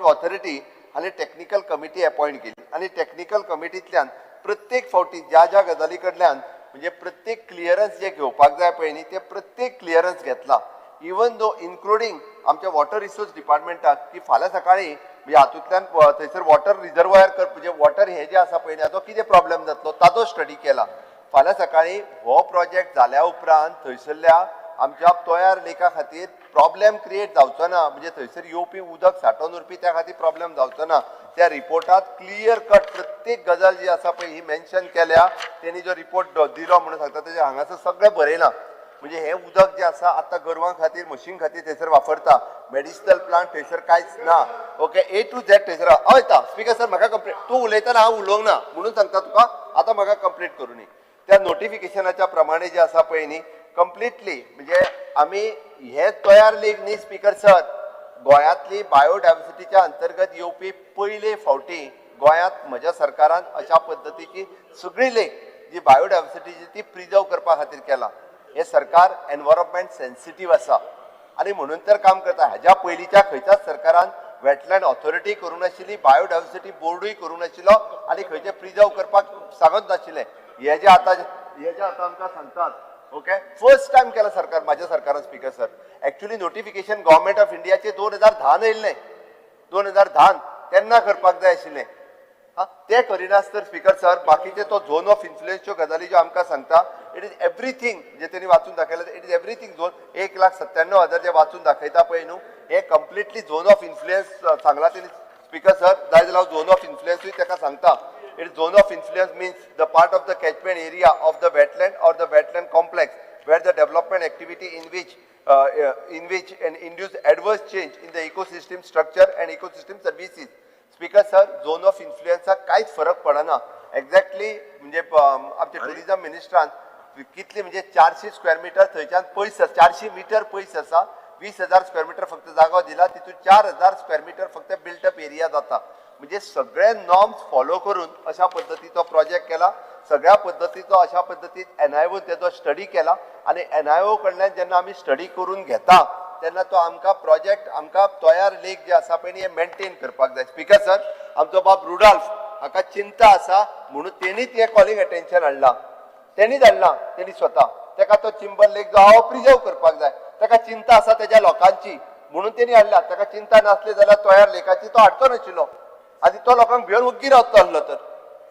ऑथॉरिटी हांणी टेक्निकल कमिटी अपॉइंट केली आनी टेक्निकल कमिटींतल्यान प्रत्येक फावटी ज्या गजाली कडल्यान म्हणजे प्रत्येक क्लियरन्स जे घेवपाक जाय पळय न्ही ते प्रत्येक क्लियरन्स घेतला. इवन दो इन्क्लुडींग आमच्या वॉटर रिसोर्स डिपार्टमेंटाक की फाल्यां सकाळी म्हणजे हातूंतल्यान थंयसर वॉटर रिजर्वायर म्हणजे वॉटर हे जे आसा पळय हाचो कितें प्रॉब्लेम जातलो ताचो स्टडी केला. फाल्यां सकाळी हो प्रोजेक्ट जाल्या उपरांत थंयसरल्या आमच्या तोयार लेखा खातीर प्रॉब्लेम क्रिएट जावचो ना म्हणजे थंयसर येवपी उदक सांठोवन उरपी त्या खातीर प्रॉब्लेम जावचो ना. त्या रिपोर्टात क्लियर कट प्रत्येक गजाल जी आसा पळय ही मेन्शन केल्या. तेणी जो रिपोर्ट दिलो म्हणून सांगता तेजे हांगासर सगळें बरयलां. म्हणजे हे उदक जे आसा आतां गोरवां खातीर म्हशीं खातीर थंयसर वापरता. मेडिसिनल प्लांट थंयसर कांयच ना. ओके A to Z थंयसर हयता. स्पीकर सर म्हाका कंप्लीट तूं उलयतना हांव उलोवंक ना म्हणून सांगता तुका आतां म्हाका कंप्लीट करूं न्ही. त्या नोटिफिकेशनाच्या प्रमाणे जे आसा पळय न्ही कंप्लिटली म्हणजे आमी हे तयार लेख न्ही स्पीकर सर गोंयांतली बायोडायवर्सिटीच्या अंतर्गत येवपी पयले फावटी गोंयांत म्हज्या सरकारान अशा पद्दतीची सगळी लेख जी बायोडायवर्सिटीची ती प्रिजर्व करपा खातीर केला. हे सरकार एनवायरमेंट सेन्सिटीव आसा आनी म्हणून तर काम करता. हाज्या पयलींच्या खंयच्याच सरकारान वेटलँड ऑथॉरिटी करूं नाशिल्ली, बायोडायवर्सिटी बोर्डूय करूं नाशिल्लो आनी खंयचे प्रिजर्व करपाक सांगत नाशिल्ले. हे जे आतां आमकां सांगतात ओके फर्स्ट टायम केला सरकार माझ्या सरकारान speaker sir. Actually notification government of इंडियाचे 2010 येयल्लें 2010 तेन्ना करपाक जाय आशिल्लें. ते करिनासतर स्पीकर सर बाकीचे तो झोन ऑफ इन्फ्लुएन्सच्यो गजाली ज्यो आमकां सांगता इट इज एवरीथिंग जे त्यांनी वाचून दाखयलें इट इज एवरीथिंग झोन 1,97,000 जे वाचून दाखयता पळय न्हू हे कंप्लिटली झोन ऑफ इन्फ्लुएन्स सांगला त्यांनी स्पीकर सर जाय जाल्यार झोन ऑफ इन्फ्लुएन्सूय ताका सांगता it zone of influence means the part of the catchment area of the wetland और the wetland complex where the development activity in which an induce adverse change in the ecosystem structure and ecosystem services. Speaker sir zone of इन्फ्लुएन्साक कांयच फरक पडना exactly म्हणजे आमचे tourism मिनिस्ट्रान कितले म्हणजे 400 square metre थंयच्यान पयस 400 मीटर पयस आसा 20,000 स्क्वेअर मीटर फक्त जागो दिला तितून 4,000 स्क्वेअर मीटर फक्त बिल्टअप एरिया जाता म्हणजे सगळे नॉर्म्स फॉलो करून अशा पद्दतीचो प्रोजेक्ट केला सगळ्या पद्दतीचो अशा पद्दतीन एनआयओ तेजो स्टडी केला आणि एनआयओ कडल्यान जेन्ना आमी स्टडी करून घेता तेन्ना तो आमकां प्रोजेक्ट आमकां तयार लेक जे आसा पळय हे मेंटेन करपाक जाय स्पीकर सर आमचो बाब रुडॉल्फ हाका चिंता आसा म्हणून तेणीच हे कॉलिंग अटेन्शन हाडला तेणीच हाडला तेणी स्वता तेका तो चिंबल लेक जो आहा प्रिजर्व करपाक जाय तेका चिंता आसा तेज्या लोकांची म्हणून तेणी हाडला तेका चिंता नासली जाल्यार तयार लेकाची तो हाडचो नाशिल्लो आनी तो लोकांक भिवन वग्गी रावता आसलो तर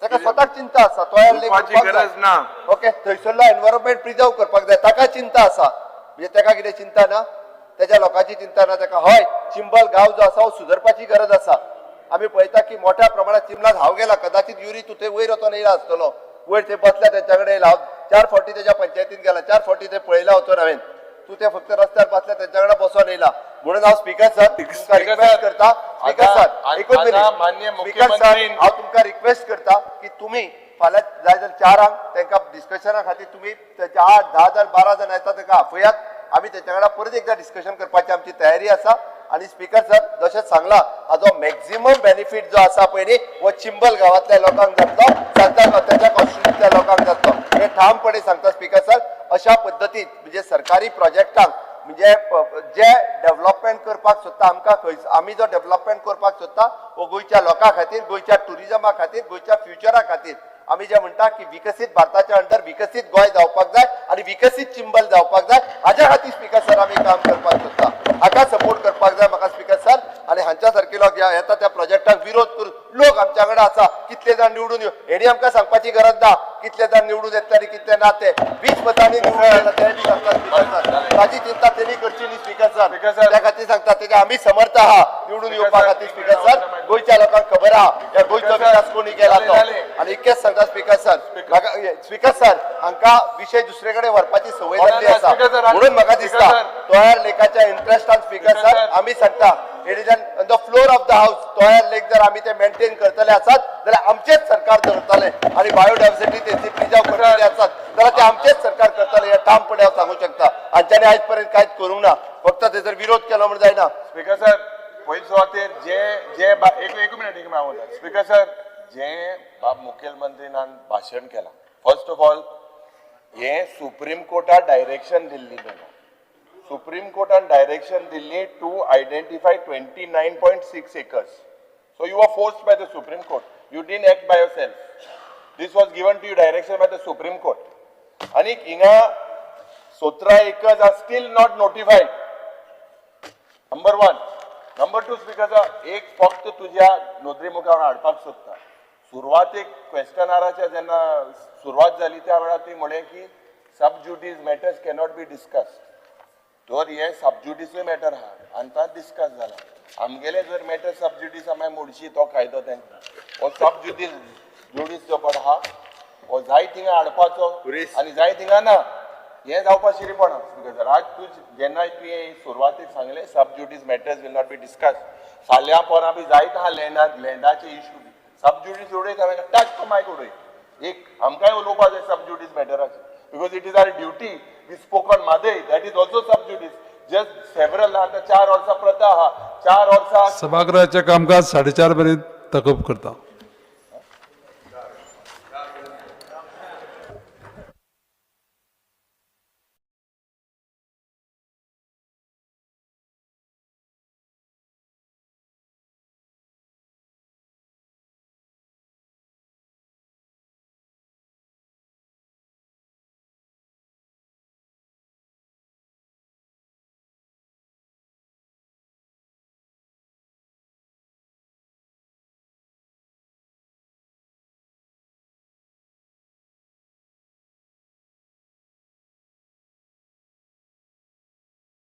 ताका स्वताक चिंता आसा तयार लेक गरज ना ओके थंयसरलो एनवायरमेंट प्रिजर्व करपाक जाय ताका चिंता आसा म्हणजे ताका कितें चिंता ना त्याच्या लोकांची चिंता ना ताका हय चिंबल गांव जो आसा सुदरपाची गरज आसा आमी पळयता की मोठ्या प्रमाणात चिंबलात हांव गेला कदाचित युरी तू थंय वयर वचोन येयला आसतलो वयर थंय बसल्या तेंच्या कडेन हांव 4 फावटी तेज्या पंचायतीन गेला 4 फावटी थंय पळयला वचोन हांवें तू ते फक्त रस्त्यार बसल्या तेंच्या कडेन बसोन येयला म्हणून हांव स्पीकर सर तुमकां रिक्वेस्ट करता स्पीकर सर एकूच मिनिट स्पीकर सर हांव तुमकां रिक्वेस्ट करता की तुमी फाल्यां जाय जाल्यार 4 तांकां डिस्कशना खातीर तुमी तेचे 8, 10 जण 12 जण येता ताका आफयात आम्ही त्याच्या कडेन परत एकदा डिस्कशन करपाची आमची तयारी आसा आणि स्पीकर सर जशें सांगला हाजो मॅक्झिमम बेनिफीट जो आसा पळय न्ही हो चिंबल गांवांतल्या लोकांक जातलो सांगता त्याच्या कॉन्स्टिट्युन्सीतल्या लोकांक जातलो हे ठामपणे सांगता स्पीकर सर अशा पद्दतीन म्हणजे सरकारी प्रोजेक्टांक म्हणजे जे डेव्हलपमेंट करपाक सोदता आमकां खंय आमी जो डेव्हलपमेंट करपाक सोदता वो गोंयच्या लोकां खातीर गोंयच्या टुरिजमा खातीर गोंयच्या फ्युचरा खातीर आमी जे म्हणटा की विकसीत भारताच्या अंडर विकसीत गोंय जावपाक जाय आणि विकसीत चिंबल जावपाक जाय हाच्या खातीर स्पीकर सर आमी काम करपाक सोदता हाका सपोर्ट करपाक जाय म्हाका स्पीकर सर आणि हांच्या सारकेलो येता त्या प्रोजेक्टाक विरोध करून लोक आमच्या कडेन आसा कितले जाण निवडून येव हेणी आमकां सांगपाची गरज ना कितले जाण निवडून येतले आनी कितले ना ते 20 मतांनी निवडून येयला ते बी सांगता स्पीकर सर ताची चिंता तेणी करची न्ही स्पीकर सर त्या खातीर सांगता तेजे आमी समर्थ आहा निवडून येवपा खातीर स्पीकर सर गोंयच्या लोकांक खबर आहा ह्या गोंयचो विकास कोणी केला तो आणि इतकेच सांगता स्पीकर सर स्पीकर सर हांकां विशय दुसरे कडेन व्हरपाची संवय जाल्ली आसा म्हणून म्हाका दिसता तयार लेकाच्या इंट्रस्टान स्पीकर सर आमी सांगता it is on the floor of the house तयार लेक जर आमी ते मेंटेन करतले आसात जाल्यार आमचेच सरकार धरतले आणि बायोडायव्हर्सिटी तेची प्रिजर्व करतले आसात जाल्यार ते आमचेच सरकार करतले हे ठामपणे हांव सांगू शकता हांच्यानी आयज पर्यंत कांयच करूंक ना फक्त तेजर विरोध केलो म्हण जायना स्पीकर सर पयली सुवातेर एक मिनिट स्पीकर सर जे बाब मुखेलमंत्रीनान भाशण केला फर्स्ट ऑफ ऑल हे सुप्रीम कोर्टान डायरेक्शन दिल्ली सुप्रीम कोर्टान डायरेक्शन दिल्ली to identify 29.6 acres. So you were forced by the Supreme Court. You didn't act by yourself. This was given to you direction by the Supreme Court. आणि हिंगा 17 acres are still not notified. Number 1. Number 2 speaker एक फक्त तुझ्या नोंदणी मुखार हाडपाक सोदता सुरवातेक क्वेश्चनाराच्या जेन्ना सुरवात जाली त्या वेळार ती म्हळें की सब ज्युडिस मॅटर्स कॅनॉट बी डिस्कस्ड तर हे सबज्युडिसूय मॅटर आहा आनी तांत डिस्कस जाला आमगेले जर मॅटर सबज्युडिस आमी मोडशी तो कायदो तेंका हो सबज्युडिस जो पड आहा हो जाय थिंगा हाडपाचो आनी जाय थिंगा ना हे जावपा शिरीपणा बिकॉज आज तूं जेन्ना तुवें सुरवातेक सांगलें sub judice matters will not be discuss फाल्यां परां बी जायत आहा लँडाचे इश्यू बी सबज्युडिस उडयत हांवें टच तो मायक उडय एक आमकांय उलोवपा जाय सबज्युडिस मॅटराचेर because it is our duty we spoke on Mhadei that is also sub judice just several आतां 4 वर्सां प्रथा आहा 4 वर्सां सभागृहाचे कामकाज 4:30 पर्यंत तकब करता.